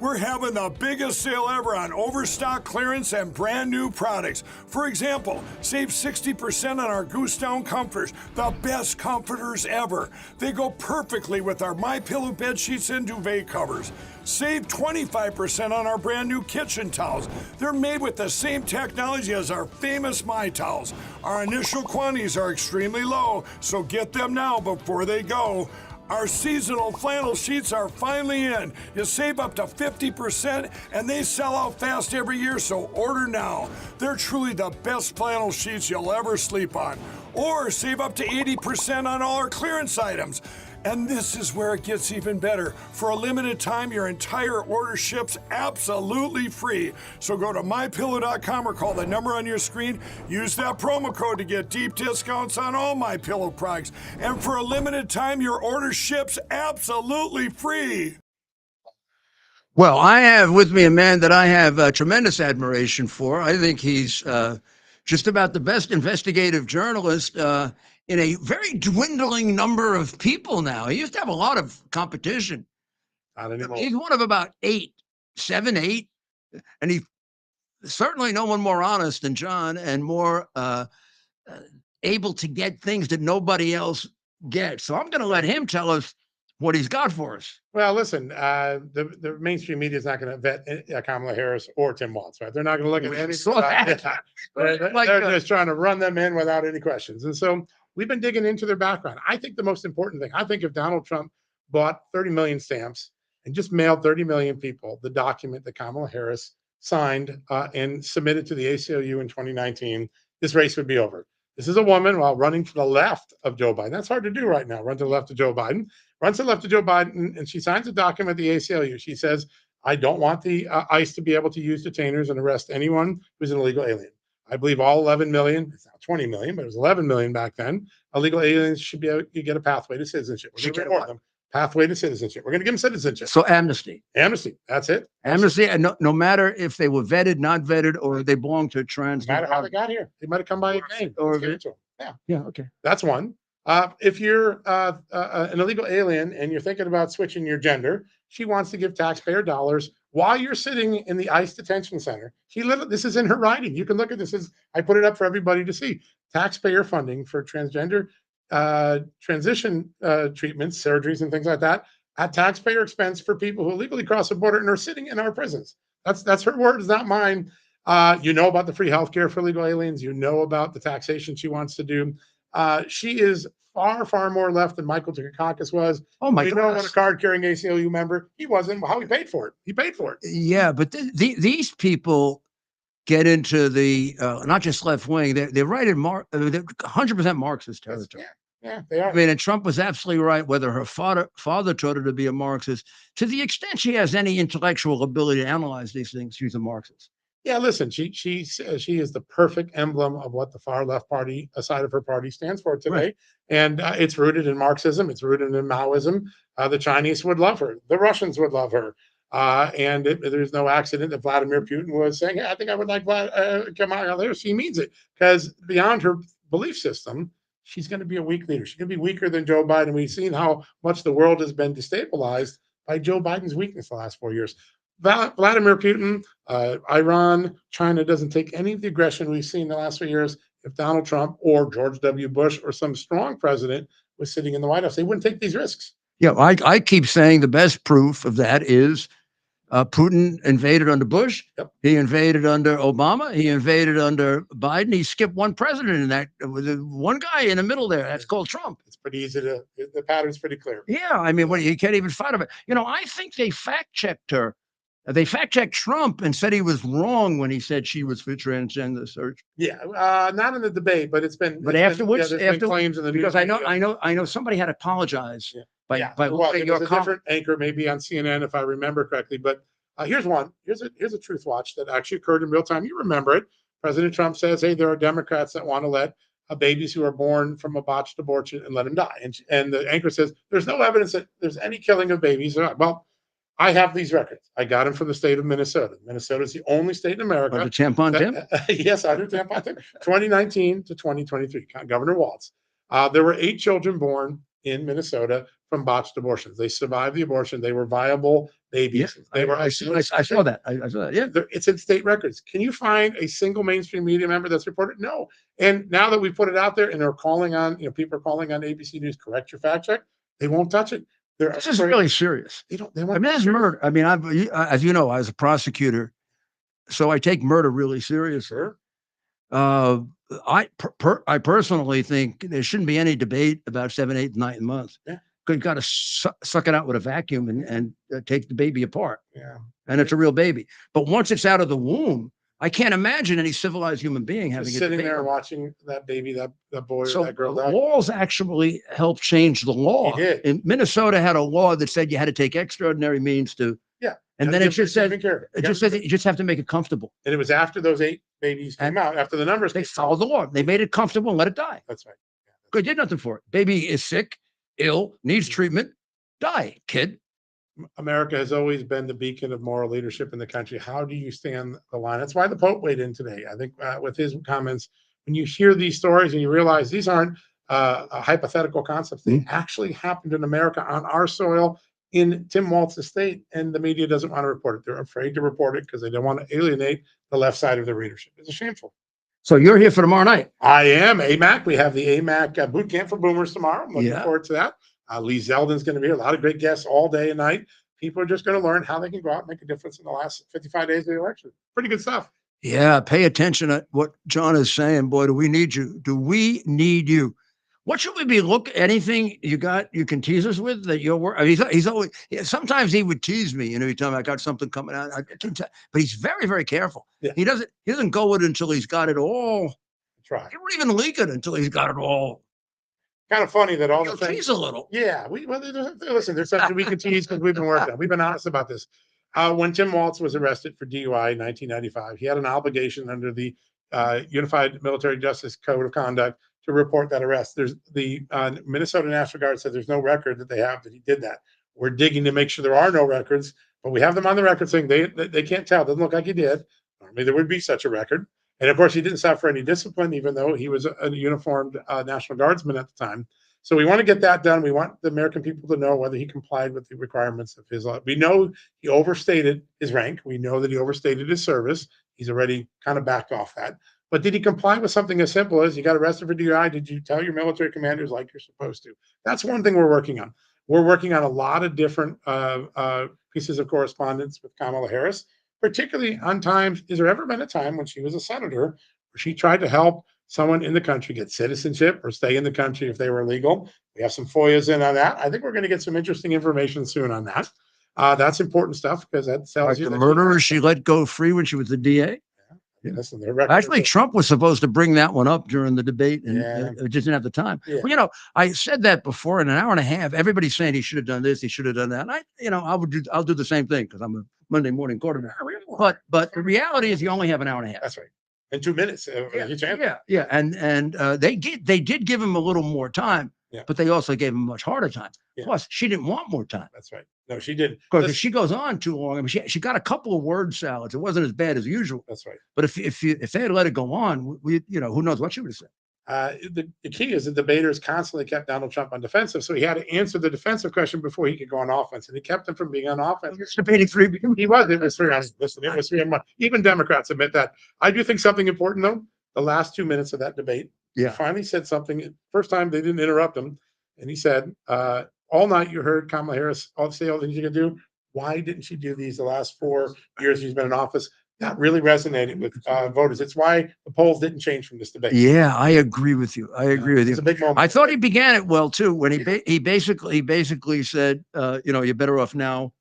We're having the biggest sale ever on overstock clearance and brand new products. For example, save 60% on our Goose Down comforters, the best comforters ever. They go perfectly with our MyPillow bed sheets and duvet covers. Save 25% on our brand new kitchen towels. They're made with the same technology as our famous My Towels. Our initial quantities are extremely low, so get them now before they go. Our seasonal flannel sheets are finally in. You save up to 50% and they sell out fast every year, so order now. They're truly the best flannel sheets you'll ever sleep on. Or save up to 80% on all our clearance items. And this is where it gets even better. For a limited time, your entire order ships absolutely free. So go to mypillow.com or call the number on your screen. Use that promo code to get deep discounts on all MyPillow products. And for a limited time, your order ships absolutely free. Well, I have with me a man that I have tremendous admiration for. I think he's just about the best investigative journalist in a very dwindling number of people now. He used to have a lot of competition. Not anymore. He's one of about 7, 8. And he's certainly no one more honest than John and more able to get things that nobody else gets. So I'm going to let him tell us what he's got for us. Well, listen, the mainstream media is not going to vet Kamala Harris or Tim Walz, right? They're not going to look at any. They're just trying to run them in without any questions. And so we've been digging into their background. I think the most important thing, I think if Donald Trump bought 30 million stamps and just mailed 30 million people the document that Kamala Harris signed and submitted to the ACLU in 2019, this race would be over. This is a woman, while running to the left of Joe Biden. That's hard to do right now, run to the left of Joe Biden. Runs to the left of Joe Biden, and she signs a document at the ACLU. She says, I don't want the ICE to be able to use detainers and arrest anyone who's an illegal alien. I believe all 11 million, it's now 20 million, but it was 11 million back then, illegal aliens should be able to get a pathway to citizenship. We're going to reward them. Pathway to citizenship. We're going to give them citizenship. So amnesty. Amnesty. That's it. Amnesty, and no matter if they were vetted, not vetted, or they belong to trans. No matter how they got here. They might have come by a game. Or give it to them. Yeah. Yeah, okay. That's one. If you're an illegal alien and you're thinking about switching your gender, she wants to give taxpayer dollars while you're sitting in the ICE detention center. This is in her writing. You can look at this. I put it up for everybody to see. Taxpayer funding for transgender transition treatments, surgeries, and things like that at taxpayer expense for people who illegally cross the border and are sitting in our prisons. That's her words, not mine. You know about the free healthcare for illegal aliens. You know about the taxation she wants to do. She is far, far more left than Michael Dukakis was. Oh my We know what a gosh. card-carrying ACLU member he wasn't. How he paid for it? He paid for it. Yeah, but these people get into the not just left wing. They're right in 100% Marxist territory. Yeah, they are. I mean, and Trump was absolutely right. Whether her father taught her to be a Marxist, to the extent she has any intellectual ability to analyze these things, she's a Marxist. Yeah, listen, she is the perfect emblem of what the far left party, a side of her party, stands for today, Right. and it's rooted in Marxism. It's rooted in Maoism. The Chinese would love her. The Russians would love her. And there's no accident that Vladimir Putin was saying, hey, I think I would like Kamala Harris. She means it, because beyond her belief system, she's going to be a weak leader. She's going to be weaker than Joe Biden. We've seen how much the world has been destabilized by Joe Biden's weakness the last 4 years. Vladimir Putin, Iran, China doesn't take any of the aggression we've seen the last 3 years. If Donald Trump or George W. Bush or some strong president was sitting in the White House, they wouldn't take these risks. Yeah, I keep saying the best proof of that is Putin invaded under Bush. Yep. He invaded under Obama. He invaded under Biden. He skipped one president in that. One guy in the middle there. That's called Trump. It's pretty easy to. The pattern's pretty clear. Yeah, I mean, you can't even fight about it. I think they fact-checked her. They fact-checked Trump and said he was wrong when he said she was for transgender surgery. Yeah, not in the debate, but it's been. But afterwards, claims in the because news I know somebody had to apologize. Yeah. By looking at your different anchor, maybe on CNN, if I remember correctly. But here's one. Here's a truth watch that actually occurred in real time. You remember it. President Trump says, hey, there are Democrats that want to let babies who are born from a botched abortion and let them die. And the anchor says, there's no evidence that there's any killing of babies. Well, I have these records. I got them from the state of Minnesota. Minnesota is the only state in America. Under Tampon Tim? Yes, under Tampon Tim. 2019 to 2023, Governor Walz. There were 8 children born in Minnesota from botched abortions. They survived the abortion. They were viable babies. Yeah, I saw that. I saw that. Yeah, it's in state records. Can you find a single mainstream media member that's reported? No. And now that we put it out there, and they're calling on, people are calling on ABC News, correct your fact check. They won't touch it. This is really serious. They I mean, that's murder. I mean, as you know, I was a prosecutor, so I take murder really seriously. Sure. I personally think there shouldn't be any debate about 7, 8, 9 months. Yeah. You've got to suck it out with a vacuum and take the baby apart. Yeah. And it's a real baby. But once it's out of the womb, I can't imagine any civilized human being having just sitting there watching that baby, that boy or that girl. Laws actually helped change the law. He did. And Minnesota had a law that said you had to take extraordinary means to. Yeah. And then it just said you just have to make it comfortable. And it was after those 8 babies came out, after the numbers. They followed the law. They made it comfortable and let it die. That's right. Yeah, They did nothing for it. Baby is sick, ill, needs treatment. Die, kid. America has always been the beacon of moral leadership in the country. How do you stand the line? That's why the Pope weighed in today. I think with his comments, when you hear these stories and you realize these aren't hypothetical concepts, they actually happened in America on our soil in Tim Walz's state, and the media doesn't want to report it. They're afraid to report it because they don't want to alienate the left side of the readership. It's shameful. So you're here for tomorrow night. I am. AMAC. We have the AMAC boot camp for boomers tomorrow. I'm looking forward to that. Lee Zeldin's going to be here. A lot of great guests all day and night. People are just going to learn how they can go out and make a difference in the last 55 days of the election. Pretty good stuff. Yeah, pay attention to what John is saying. Boy, do we need you. Do we need you? What should we be anything you can tease us with that you're working? He's always, sometimes he would tease me, every time I got something coming out, but he's very, very careful. Yeah. He doesn't go with it until he's got it all. That's right. He won't even leak it until he's got it all. Kind of funny that all the things. Tease a little. Yeah. Listen, there's something we can tease because we've been working on. We've been honest about this. When Tim Walz was arrested for DUI in 1995, he had an obligation under the Unified Military Justice Code of Conduct to report that arrest. There's the Minnesota National Guard said there's no record that they have that he did that. We're digging to make sure there are no records, but we have them on the record saying they can't tell. It doesn't look like he did. Normally there would be such a record. And of course, he didn't suffer any discipline, even though he was a uniformed National Guardsman at the time. So we want to get that done. We want the American people to know whether he complied with the requirements of his law. We know he overstated his rank. We know that he overstated his service. He's already kind of backed off that. But did he comply with something as simple as you got arrested for DUI? Did you tell your military commanders like you're supposed to? That's one thing we're working on. We're working on a lot of different pieces of correspondence with Kamala Harris, particularly on times. Has there ever been a time when she was a senator where she tried to help someone in the country get citizenship or stay in the country if they were illegal. We have some FOIAs in on that. I think we're going to get some interesting information soon on that. That's important stuff because that tells Like you the that murderer she let go free when she was the DA. listen, their record Actually, is- Trump was supposed to bring that one up during the debate and Yeah. it just didn't have the time. Yeah. Well, you know, I said that before in an hour and a half. Everybody's saying he should have done this, he should have done that. And I'll do the same thing because I'm a Monday morning quarterback. But the reality is you only have an hour and a half. That's right. In 2 minutes, each answer. Yeah. And they did give him a little more time, Yeah. but they also gave him a much harder time. Yeah. Plus, she didn't want more time. That's right. No, she didn't. Because if Listen, she goes on too long, I mean, she got a couple of word salads. It wasn't as bad as usual. that's right. But if they had let it go on, who knows what she would have said. The key is the debaters constantly kept Donald Trump on defensive, so he had to answer the defensive question before he could go on offense, and he kept him from being on offense. It's debating three. It was 3 on. Listen, it was 3 on 1. Even Democrats admit that. I do think something important though. The last 2 minutes of that debate, he Yeah. finally said something. First time they didn't interrupt him, and he said, "All night you heard Kamala Harris say all the things you can do. Why didn't she do these the last 4 years she's been in office?" That really resonated with voters. It's why the polls didn't change from this debate. Yeah, I agree with you. I agree with It's you. a big moment. I thought he began it well too when he basically said, you're better off now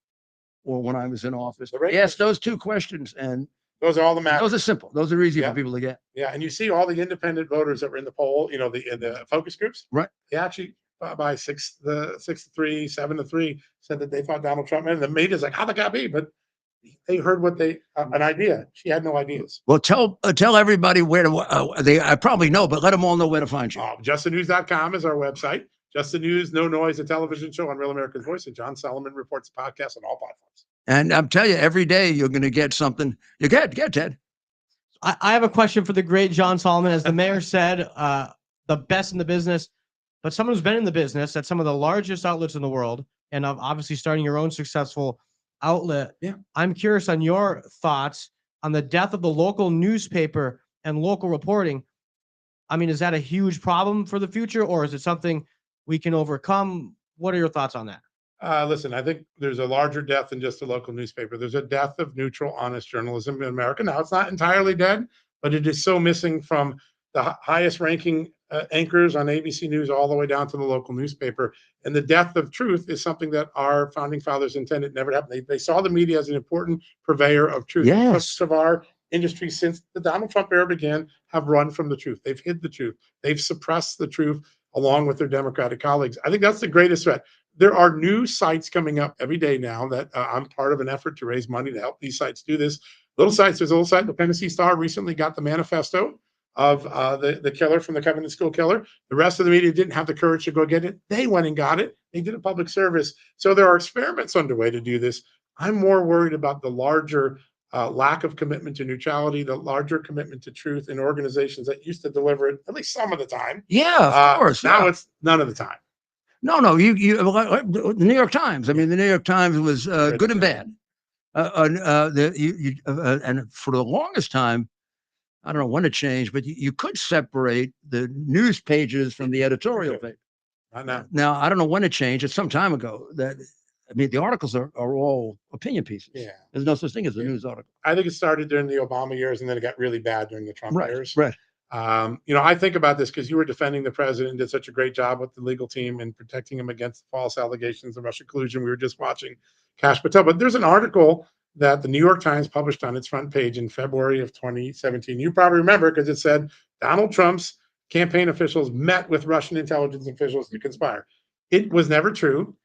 or when I was in office. The right He asked those two questions, and Those are all the matters. those are simple. Those are easy Yeah. for people to get. Yeah, and you see all the independent voters that were in the poll, the focus groups. Right. They actually by 6-3, 7-3 said that they thought Donald Trump, and the media's like, how the got be? But they heard what an idea. She had no ideas. Well, tell everybody where to. I probably know, but let them all know where to find you. JustTheNews.com is our website. Just the News, No Noise, a television show on Real America's Voice, and John Solomon reports the podcast on all platforms. And I'm telling you, every day you're going to get something. You get Ted. I have a question for the great John Solomon. As the mayor said, the best in the business, but someone who's been in the business at some of the largest outlets in the world, and obviously starting your own successful outlet. Yeah. I'm curious on your thoughts on the death of the local newspaper and local reporting. I mean, is that a huge problem for the future, or is it something we can overcome? What are your thoughts on that? Listen, I think there's a larger death than just a local newspaper. There's a death of neutral, honest journalism in America. Now, it's not entirely dead, but it is so missing from the highest ranking anchors on ABC News all the way down to the local newspaper. And the death of truth is something that our founding fathers intended never to happen. They saw the media as an important purveyor of truth. Yes. Most of our industry since the Donald Trump era began have run from the truth. They've hid the truth. They've suppressed the truth along with their Democratic colleagues. I think that's the greatest threat. There are new sites coming up every day now that I'm part of an effort to raise money to help these sites do this. Little sites, there's a little site, the Tennessee Star recently got the manifesto of the killer from the Covenant School killer. The rest of the media didn't have the courage to go get it. They went and got it. They did a public service. So there are experiments underway to do this. I'm more worried about the larger lack of commitment to neutrality, the larger commitment to truth in organizations that used to deliver it at least some of the time. Yeah, of course. Now yeah. it's none of the time. No, the New York Times. I mean, the New York Times was good and bad. And for the longest time, I don't know when it changed, but you could separate the news pages from the editorial page. Not now. Now, I don't know when it changed. It's some time ago. The articles are all opinion pieces. Yeah. There's no such thing as a news article. I think it started during the Obama years and then it got really bad during the Trump years. Right. I think about this because you were defending the president, did such a great job with the legal team and protecting him against false allegations of Russian collusion. We were just watching Kash Patel, but there's an article that the New York Times published on its front page in February of 2017. You probably remember because it said Donald Trump's campaign officials met with Russian intelligence officials to conspire. It was never true.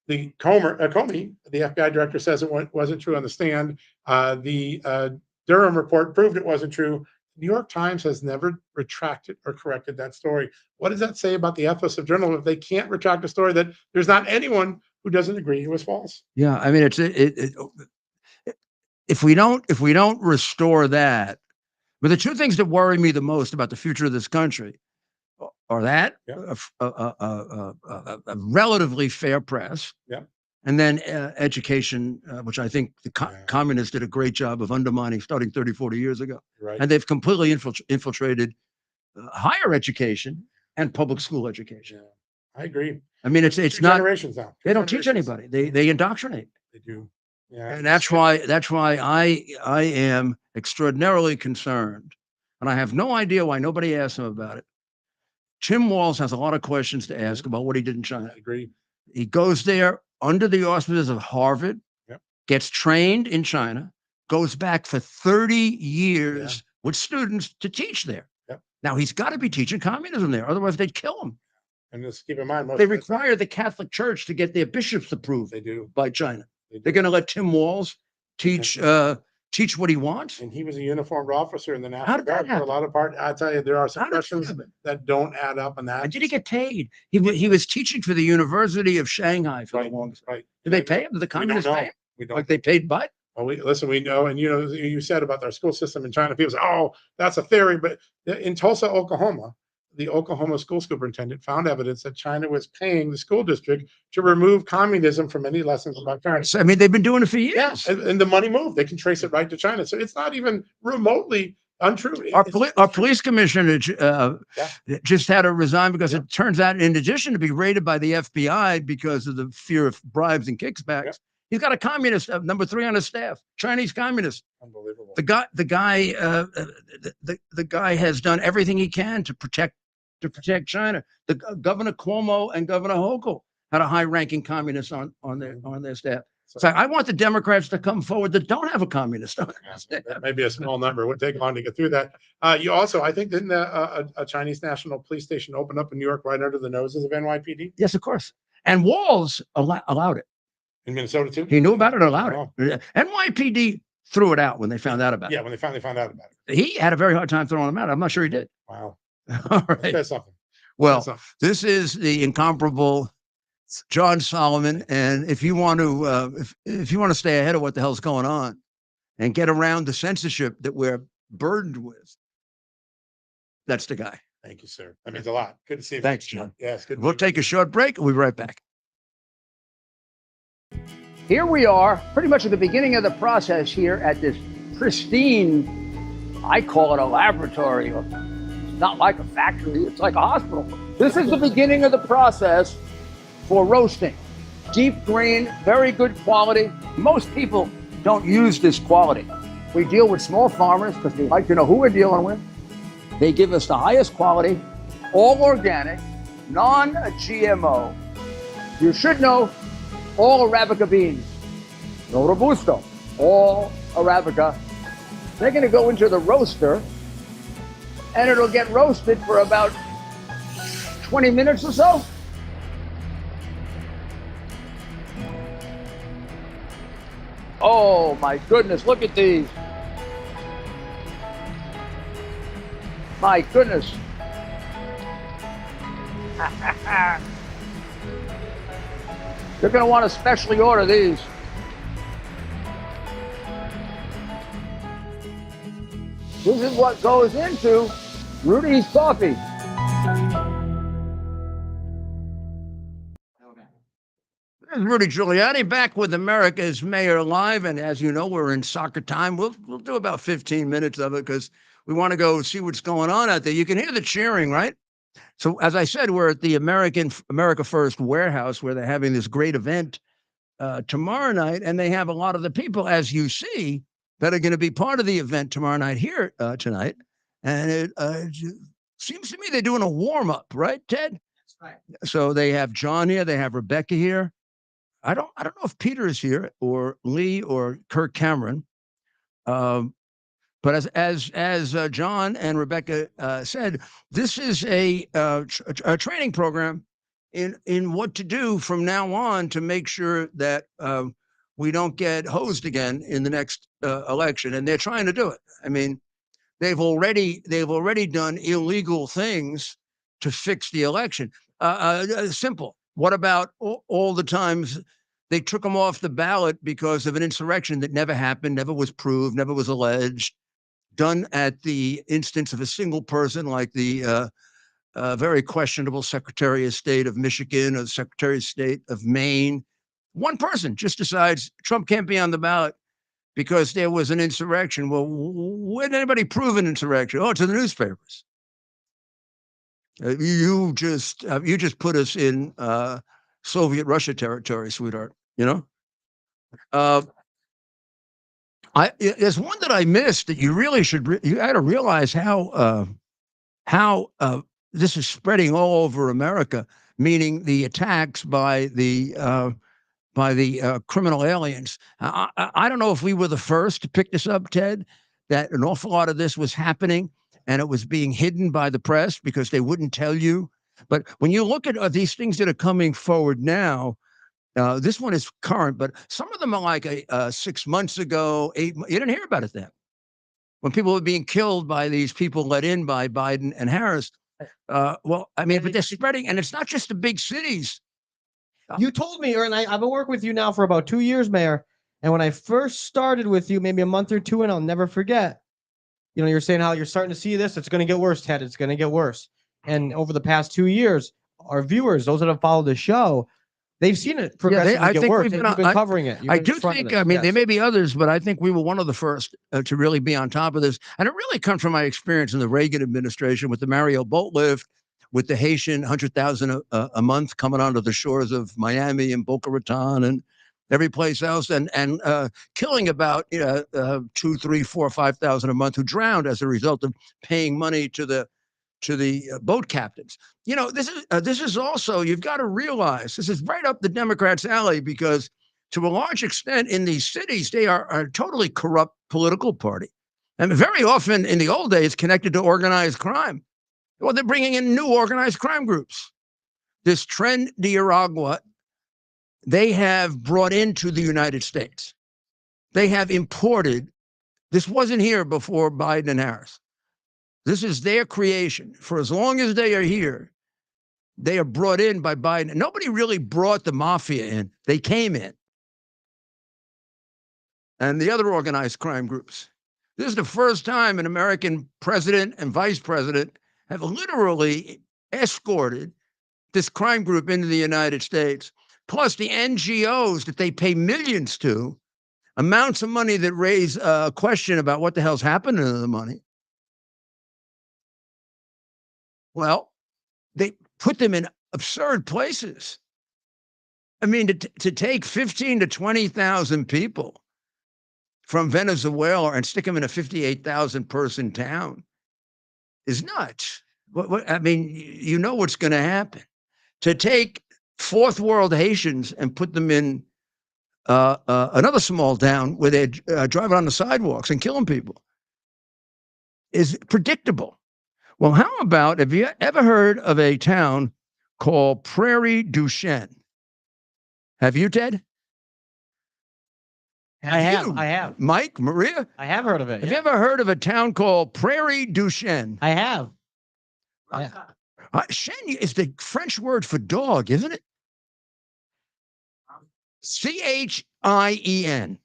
The Comey, the FBI director, says it wasn't true on the stand. The Durham report proved it wasn't true. New York Times has never retracted or corrected that story. What does that say about the ethos of journalism if they can't retract a story that there's not anyone who doesn't agree it was false? Yeah, I mean, if we don't restore that, but the two things that worry me the most about the future of this country are that a relatively fair press, and then education, which I think the communists did a great job of undermining starting 30, 40 years ago. Right. And they've completely infiltrated higher education and public school education. Yeah, I agree. I mean, it's not generations now. They don't teach anybody. They indoctrinate. They do. Yeah. And that's why I am extraordinarily concerned and I have no idea why nobody asked him about it. Tim Walz has a lot of questions to ask about what he did in China. I agree. He goes there under the auspices of Harvard, Yep. gets trained in China, goes back for 30 years with students to teach there. Yep. Now he's got to be teaching communism there, otherwise they'd kill him. And just keep in mind, most They of the- require the Catholic Church to get their bishops approved they do. by China. They do. They're going to let Tim Walz teach what he wants. And he was a uniformed officer in the How National did that Guard for a happen? lot of part. I tell you, there are How some did that questions happen? that don't add up, and that. And did he get paid? He was teaching for the University of Shanghai for the longest. Right. Did they pay him? Did the We don't communists know. pay him? We don't. Like they paid Biden? Well, we know, and you know, you said about our school system in China. People say, "Oh, that's a theory," but in Tulsa, Oklahoma, the Oklahoma school superintendent found evidence that China was paying the school district to remove communism from any lessons about China. I mean, they've been doing it for years. Yes, and the money moved. They can trace it right to China, so it's not even remotely untrue. Our police commissioner just had to resign because it turns out, in addition to be raided by the FBI because of the fear of bribes and kickbacks, he's got a communist number 3 on his staff, Chinese communist. Unbelievable. The guy has done everything he can to protect China. The Governor Cuomo and Governor Hochul had a high-ranking communist on their staff. So I want the Democrats to come forward that don't have a communist on their staff. That may be a small number. It would take long to get through that. You also, I think, didn't a Chinese national police station open up in New York right under the noses of NYPD? Yes, of course. And Walz allowed it. In Minnesota too? He knew about it and allowed Oh. it. NYPD threw it out when they found out about Yeah, when they finally found out about it. it. He had a very hard time throwing them out. I'm not sure he did. Wow. All right. That's something. Well, That's something. this is the incomparable John Solomon, and if you want to stay ahead of what the hell's going on and get around the censorship that we're burdened with, that's the guy. Thank you, sir. That means a lot. Good to see you. Thanks, John. Yes, good. to We'll see you. take a short break. We'll be right back. Here we are, pretty much at the beginning of the process here at this pristine, I call it a laboratory. It's not like a factory, it's like a hospital. This is the beginning of the process for roasting. Deep grain, very good quality. Most people don't use this quality. We deal with small farmers because they like to know who we're dealing with. They give us the highest quality, all organic, non-GMO. You should know all Arabica beans, no Robusto, all Arabica. They're going to go into the roaster, and it'll get roasted for about 20 minutes or so. Oh my goodness, look at these. My goodness. You're going to want to specially order these. This is what goes into Rudy's coffee. This is Rudy Giuliani back with America's Mayor Live. And as you know, we're in soccer time. We'll do about 15 minutes of it because we want to go see what's going on out there. You can hear the cheering, right? So as I said, we're at the America First warehouse where they're having this great event tomorrow night. And they have a lot of the people, as you see, that are going to be part of the event tomorrow night here tonight. And it seems to me they're doing a warm-up, right, Ted? That's right. So they have John here, they have Rebecca here. I don't know if Peter is here or Lee or Kirk Cameron. But as John and Rebecca said, this is a training program in what to do from now on to make sure that we don't get hosed again in the next election. And they're trying to do it. I mean, they've already done illegal things to fix the election. Simple. What about all the times they took them off the ballot because of an insurrection that never happened, never was proved, never was alleged, done at the instance of a single person like the very questionable Secretary of State of Michigan or the Secretary of State of Maine. One person just decides Trump can't be on the ballot because there was an insurrection. Well, when did anybody prove an insurrection? Oh, to the newspapers. You just put us in Soviet Russia territory, sweetheart. You know. There's one that I missed that you really should. You got to realize how this is spreading all over America. Meaning the attacks by the criminal aliens. I don't know if we were the first to pick this up, Ted. That an awful lot of this was happening, and it was being hidden by the press because they wouldn't tell you. But when you look at these things that are coming forward now. This one is current, but some of them are like 6 months ago, you didn't hear about it then. When people were being killed by these people let in by Biden and Harris. Well, I mean, but they're spreading, and it's not just the big cities. You told me, and I've been working with you now for about 2 years, Mayor. And when I first started with you, maybe a month or two, and I'll never forget, you're saying how you're starting to see this. It's going to get worse, Ted. It's going to get worse. And over the past 2 years, our viewers, those that have followed the show, they've seen it progressively get worse. You've been covering it. I do think, I mean, there may be others, but I think we were one of the first to really be on top of this. And it really comes from my experience in the Reagan administration with the Mario boat lift, with the Haitian 100,000 a month coming onto the shores of Miami and Boca Raton and every place else, and killing about 2, 3, 4, 5,000 a month who drowned as a result of paying money to the boat captains. This is also, you've got to realize, this is right up the Democrats' alley because to a large extent in these cities, they are a totally corrupt political party. And very often in the old days connected to organized crime. Well, they're bringing in new organized crime groups. This Tren de Aragua, they have brought into the United States. They have imported, this wasn't here before Biden and Harris. This is their creation. For as long as they are here, they are brought in by Biden. Nobody really brought the mafia in. They came in. And the other organized crime groups. This is the first time an American president and vice president have literally escorted this crime group into the United States, plus the NGOs that they pay millions to, amounts of money that raise a question about what the hell's happening to the money. Well, they put them in absurd places. I mean, to take 15 to 20,000 people from Venezuela and stick them in a 58,000 person town is nuts. I mean, you know what's going to happen. To take fourth world Haitians and put them in another small town where they're driving on the sidewalks and killing people is predictable. Well, how about, have you ever heard of a town called Prairie du Chien? Have you, Ted? I have. Mike, Maria? I have heard of it. Have you ever heard of a town called Prairie du Chien? I have. Chien is the French word for dog, isn't it? Chien.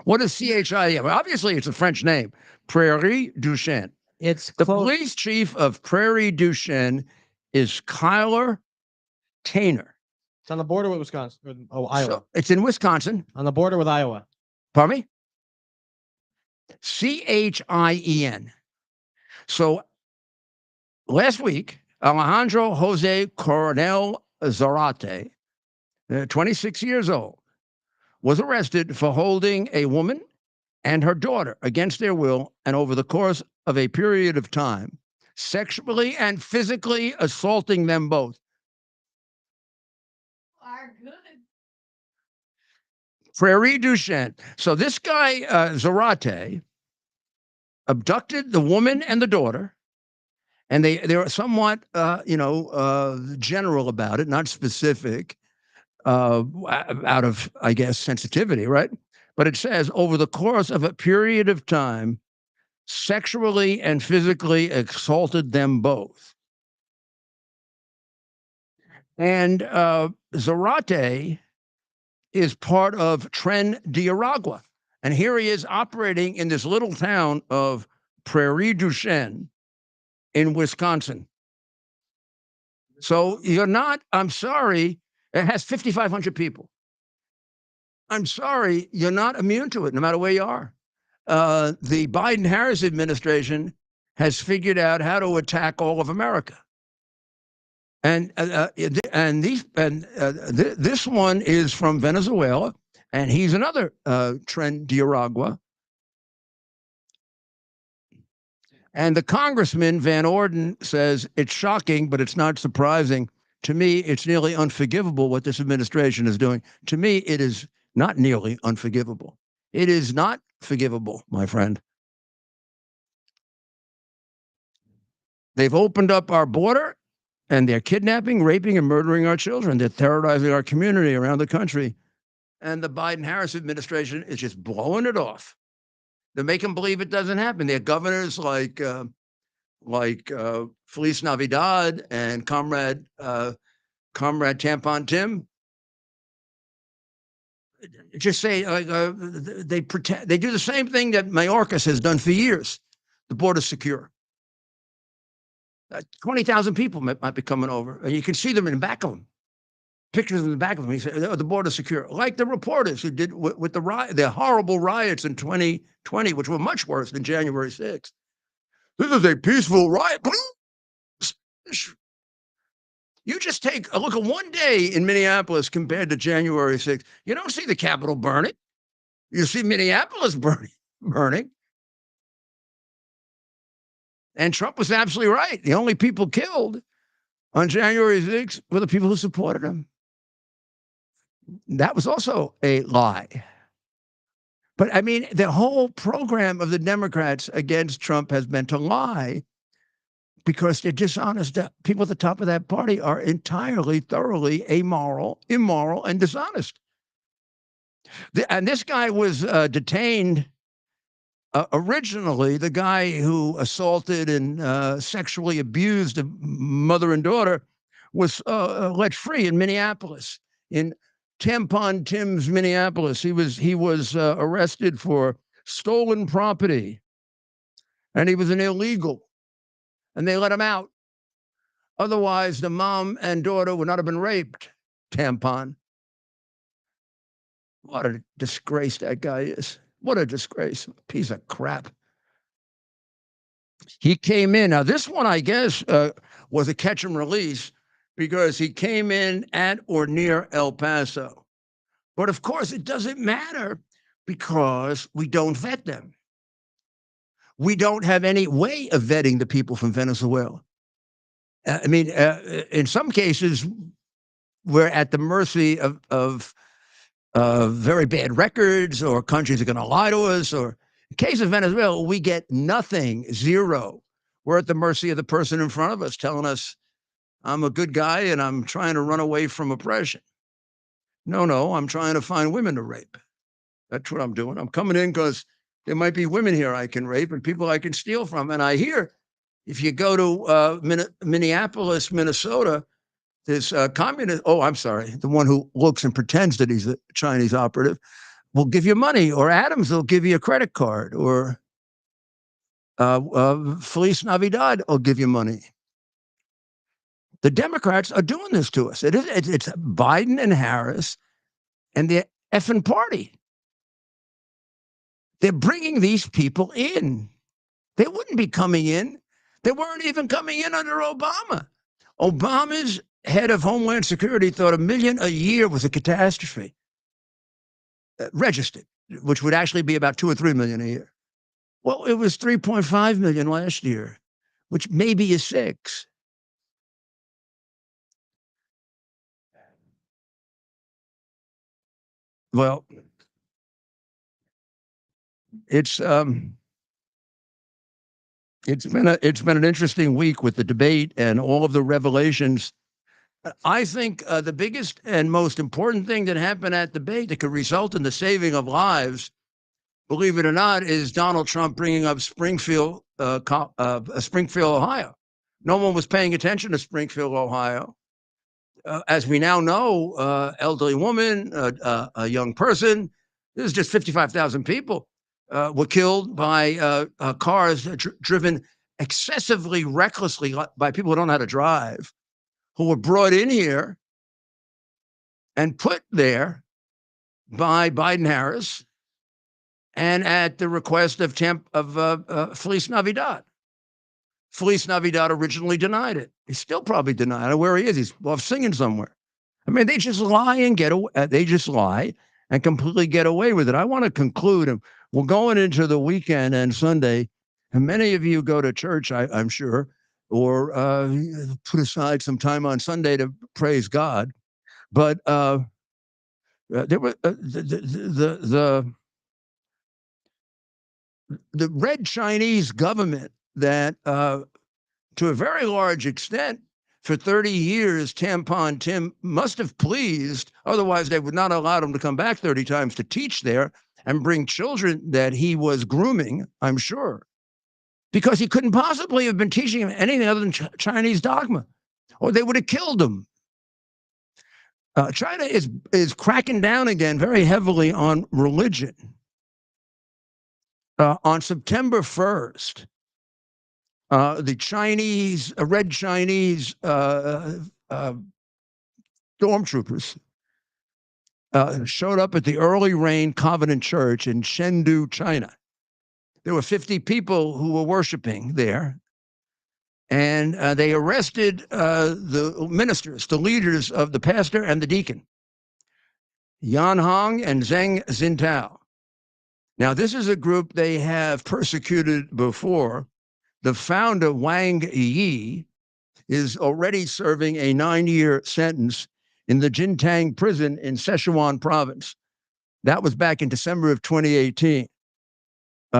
What is Chien? Well, obviously, it's a French name. Prairie du Chien. It's the police chief of Prairie du Chien is Kyler Tainer. It's on the border with Wisconsin. Iowa. So it's in Wisconsin. On the border with Iowa. Pardon me? Chien. So last week, Alejandro Jose Coronel Zarate, 26 years old, was arrested for holding a woman and her daughter against their will and over the course of a period of time, sexually and physically assaulting them both. Are good. Prairie du Chien. So this guy, Zarate, abducted the woman and the daughter, and they were somewhat, general about it, not specific, out of, I guess, sensitivity, right? But it says, over the course of a period of time, sexually and physically assaulted them both. And Zarate is part of Tren de Aragua. And here he is operating in this little town of Prairie du Chien in Wisconsin. So you're not, I'm sorry, it has 5,500 people. I'm sorry, you're not immune to it, no matter where you are. The Biden-Harris administration has figured out how to attack all of America. And this one is from Venezuela, And he's another Tren Diaragua. And the Congressman Van Orden says, it's shocking, but it's not surprising. To me, it's nearly unforgivable what this administration is doing. To me, it is not nearly unforgivable. It is not forgivable, my friend. They've opened up our border, and they're kidnapping, raping, and murdering our children. They're terrorizing our community around the country. And the Biden-Harris administration is just blowing it off. They're making believe it doesn't happen. They're governors like Feliz Navidad and Comrade Tampon Tim. Just say they pretend they do the same thing that Mayorkas has done for years. The border's secure. 20,000 people might be coming over, and you can see them in the back of them. Pictures in the back of them. He said, "Oh, the border's secure," like the reporters who did with the horrible riots in 2020, which were much worse than January 6th. This is a peaceful riot. You just take a look at one day in Minneapolis compared to January 6th. You don't see the Capitol burning. You see Minneapolis burning. And Trump was absolutely right. The only people killed on January 6th were the people who supported him. That was also a lie. But I mean, the whole program of the Democrats against Trump has been to lie because they're dishonest. People at the top of that party are entirely, thoroughly immoral, and dishonest. And this guy was detained. Originally, the guy who assaulted and sexually abused a mother and daughter was let free in Minneapolis, in Tampon Tim's Minneapolis. He was arrested for stolen property, and he was an illegal, and they let him out. Otherwise, the mom and daughter would not have been raped. Tampon. What a disgrace that guy is. What a disgrace. Piece of crap. He came in. Now, this one, I guess, was a catch and release because he came in at or near El Paso. But of course, it doesn't matter because we don't vet them. We don't have any way of vetting the people from Venezuela. I mean, in some cases, we're at the mercy of very bad records, or countries are going to lie to us, or in case of Venezuela, we get nothing, zero. We're at the mercy of the person in front of us telling us, I'm a good guy and I'm trying to run away from oppression. No, I'm trying to find women to rape. That's what I'm doing. I'm coming in because there might be women here I can rape and people I can steal from. And I hear if you go to Minneapolis, Minnesota, this communist, the one who looks and pretends that he's a Chinese operative, will give you money, or Adams will give you a credit card, or Feliz Navidad will give you money. The Democrats are doing this to us. It's Biden and Harris and the effing party. They're bringing these people in. They wouldn't be coming in. They weren't even coming in under Obama. Obama's head of Homeland Security thought $1 million a year was a catastrophe. Registered, which would actually be about 2 or 3 million a year. Well, it was 3.5 million last year, which maybe is 6. Well, it's been an interesting week with the debate and all of the revelations. I think the biggest and most important thing that happened at debate that could result in the saving of lives, believe it or not, is Donald Trump bringing up Springfield, Ohio. No one was paying attention to Springfield, Ohio. As we now know, elderly woman, a young person, this is just 55,000 people were killed by cars driven excessively recklessly by people who don't know how to drive, who were brought in here and put there by Biden-Harris and at the request of Feliz Navidad. Feliz Navidad originally denied it. He still probably denied it. Where he is, he's off singing somewhere. I mean, they just lie and get away. They just lie and completely get away with it. I want to conclude, and we're going into the weekend and Sunday, and many of you go to church, I'm sure, or put aside some time on Sunday to praise God. But there were the Red Chinese government that, to a very large extent, for 30 years, Tampon Tim must have pleased. Otherwise, they would not allow him to come back 30 times to teach there and bring children that he was grooming, I'm sure, because he couldn't possibly have been teaching him anything other than Chinese dogma, or they would have killed him. China is cracking down again very heavily on religion. On September 1st, the Chinese, Red Chinese stormtroopers showed up at the Early Rain Covenant Church in Chengdu, China. There were 50 people who were worshiping there, and they arrested the ministers, the leaders of the pastor and the deacon, Yan Hong and Zheng Zintao. Now, this is a group they have persecuted before. The founder, Wang Yi, is already serving a 9-year sentence in the Jintang prison in Sichuan province. That was back in December of 2018.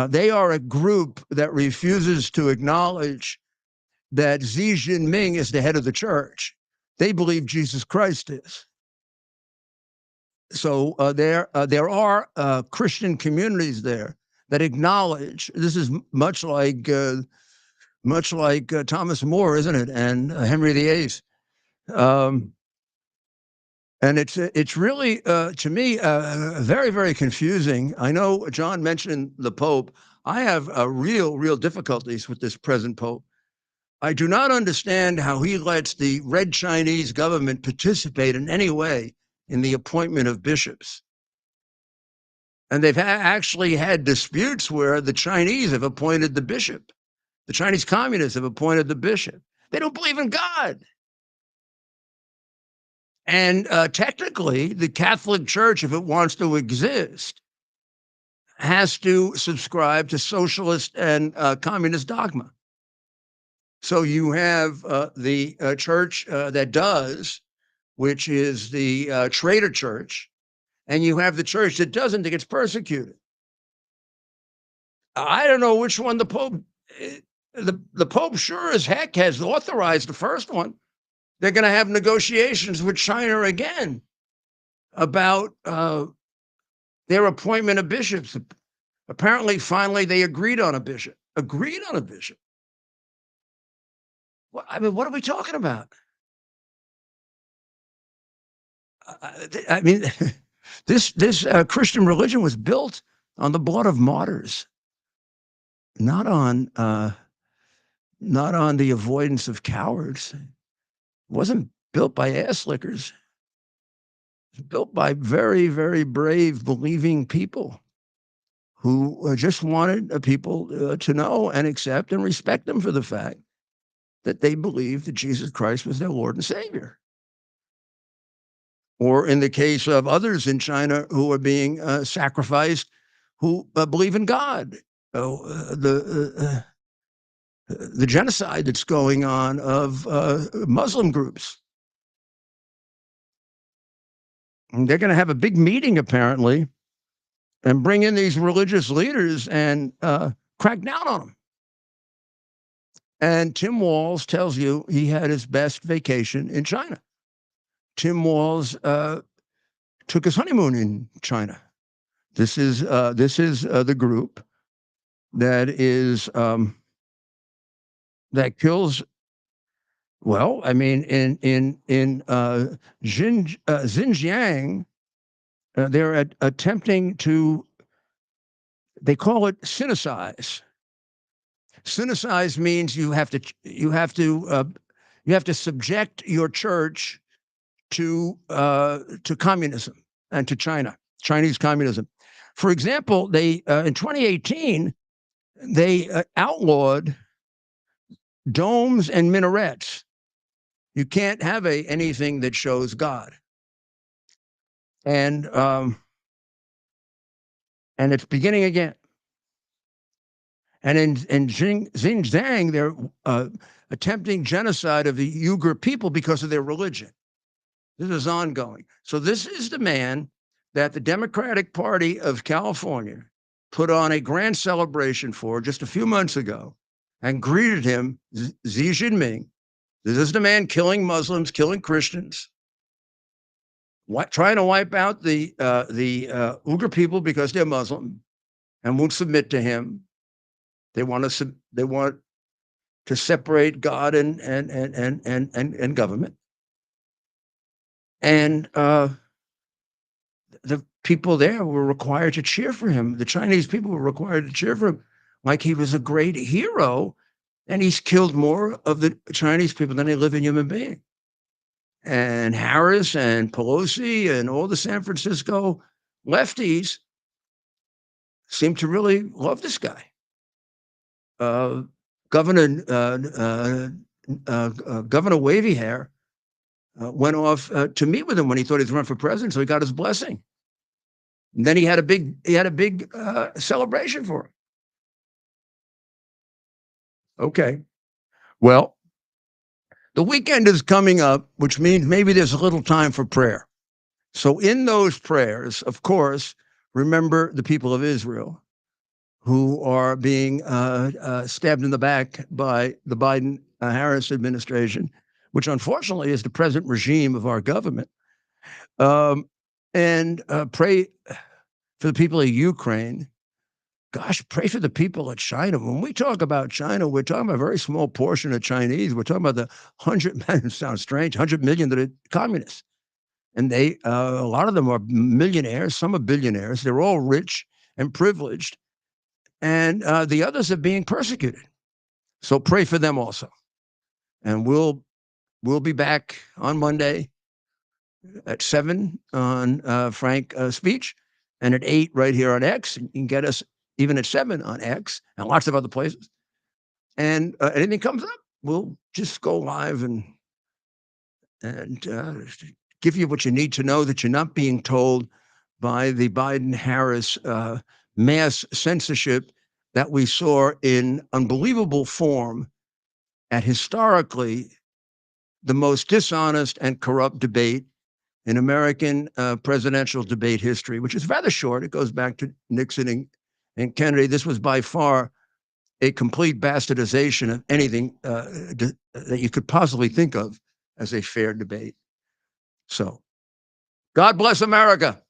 They are a group that refuses to acknowledge that Xi Jinping is the head of the church. They believe Jesus Christ is. So there are Christian communities there that acknowledge. This is much like Thomas More, isn't it? And Henry VIII. And it's really, to me, very, very confusing. I know John mentioned the Pope. I have real difficulties with this present Pope. I do not understand how he lets the Red Chinese government participate in any way in the appointment of bishops. And they've actually had disputes where the Chinese have appointed the bishop. The Chinese communists have appointed the bishop. They don't believe in God. And technically, the Catholic Church, if it wants to exist, has to subscribe to socialist and communist dogma. So you have the church that does, which is the traitor church, and you have the church that doesn't, that gets persecuted. I don't know which one the Pope, the Pope sure as heck has authorized the first one. They're going to have negotiations with China again about their appointment of bishops. Apparently, finally, they agreed on a bishop. Well, I mean, what are we talking about? I mean, this Christian religion was built on the blood of martyrs, not on the avoidance of cowards. It wasn't built by ass lickers. It was built by very, very brave, believing people who just wanted people to know and accept and respect them for the fact that they believed that Jesus Christ was their Lord and Savior. Or in the case of others in China who are being sacrificed, who believe in God. The genocide that's going on of Muslim groups. And they're going to have a big meeting, apparently, and bring in these religious leaders and crack down on them. And Tim Walz tells you he had his best vacation in China. Tim Walz took his honeymoon in China. This is the group that is that kills. Well, I mean, in Xinjiang, they're attempting to. They call it sinicize. Sinicize means you have to subject your church to communism and to Chinese communism. For example, they in 2018 they outlawed domes and minarets. You can't have anything that shows God. And And it's beginning again. And in Xinjiang, they're attempting genocide of the Uyghur people because of their religion. This is ongoing. So this is the man that the Democratic Party of California put on a grand celebration for just a few months ago and greeted him, Xi Jinping. This is the man killing Muslims, killing Christians, trying to wipe out the Uyghur people because they're Muslim and won't submit to him. They want to separate God and government. And the people there were required to cheer for him. The Chinese people were required to cheer for him like he was a great hero. And he's killed more of the Chinese people than they live in human beings. And Harris and Pelosi and all the San Francisco lefties seem to really love this guy. Governor Wavy Hair went off to meet with him when he thought he was running for president, so he got his blessing. And then he had a big celebration for him. Okay, well, the weekend is coming up, which means maybe there's a little time for prayer. So in those prayers, of course, remember the people of Israel who are being stabbed in the back by the Biden-Harris administration, which unfortunately is the present regime of our government. And pray for the people of Ukraine. Gosh, pray for the people of China. When we talk about China, we're talking about a very small portion of Chinese. We're talking about the 100 sounds strange, 100 million that are communists. And they, a lot of them are millionaires, some are billionaires. They're all rich and privileged. And the others are being persecuted. So pray for them also. And we'll be back on Monday at 7 on Frank Speech and at 8 right here on X. You can get us even at 7 on X and lots of other places. And anything comes up, we'll just go live and give you what you need to know, that you're not being told by the Biden-Harris mass censorship that we saw in unbelievable form at historically the most dishonest and corrupt debate in American presidential debate history, which is rather short. It goes back to Nixon and Kennedy. This was by far a complete bastardization of anything that you could possibly think of as a fair debate. So, God bless America.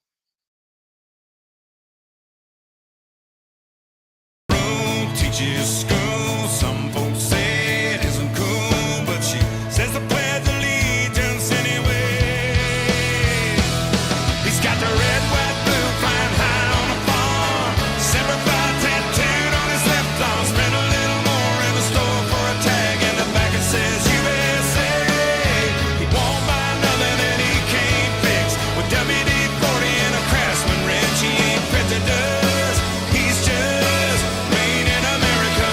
Teaches school. Some folks say it isn't cool, but she says the pledge of allegiance anyway. He's got the red, white, blue flying high on the farm. Semper Fi tattooed on his left arm. Spent a little more in the store for a tag, and the back it says USA. He won't buy nothing that he can't fix. With WD-40 and a Craftsman wrench, he ain't prejudice. He's just made in America.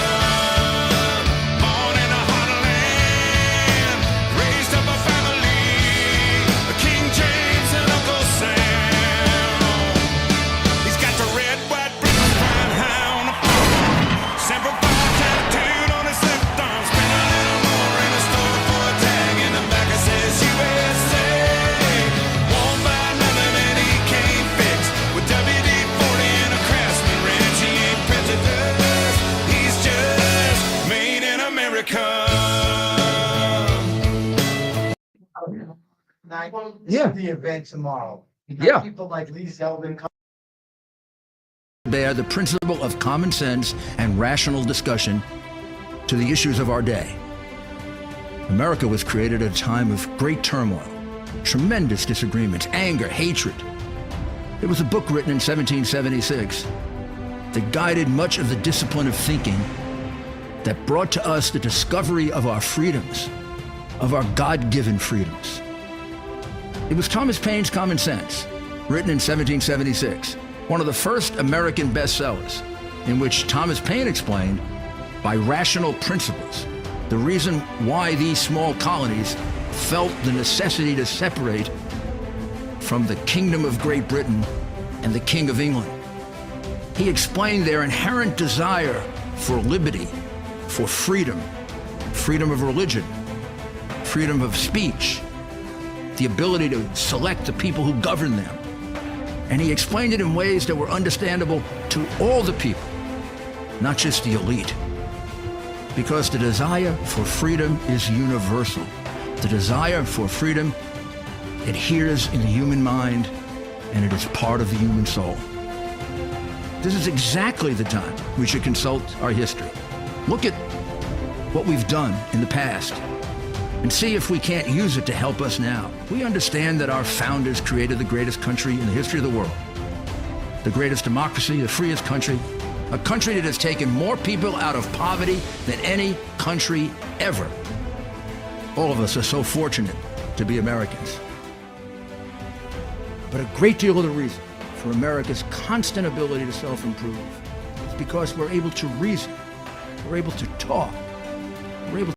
Born in a heartland, raised up a family, King James and Uncle Sam. He's got the red, white, blue flying high on the farm. Semper Fi tattooed on his left arm. Spent a little more in the store for a tag, and the back it says USA. Won't buy nothing that he can't fix. With WD-40 and a Craftsman wrench, he ain't prejudiced. He's just made in America. Yeah. The event tomorrow. Yeah. People like Lee Zeldin come. Bear the principle of common sense and rational discussion to the issues of our day. America was created at a time of great turmoil, tremendous disagreements, anger, hatred. There was a book written in 1776 that guided much of the discipline of thinking that brought to us the discovery of our freedoms, of our God-given freedoms. It was Thomas Paine's Common Sense, written in 1776, one of the first American bestsellers, in which Thomas Paine explained, by rational principles, the reason why these small colonies felt the necessity to separate from the Kingdom of Great Britain and the King of England. He explained their inherent desire for liberty, for freedom, freedom of religion, freedom of speech, the ability to select the people who govern them. And he explained it in ways that were understandable to all the people, not just the elite. Because the desire for freedom is universal. The desire for freedom adheres in the human mind, and it is part of the human soul. This is exactly the time we should consult our history. Look at what we've done in the past and see if we can't use it to help us now. We understand that our founders created the greatest country in the history of the world, the greatest democracy, the freest country, a country that has taken more people out of poverty than any country ever. All of us are so fortunate to be Americans. But a great deal of the reason for America's constant ability to self-improve is because we're able to reason, we're able to talk, we're able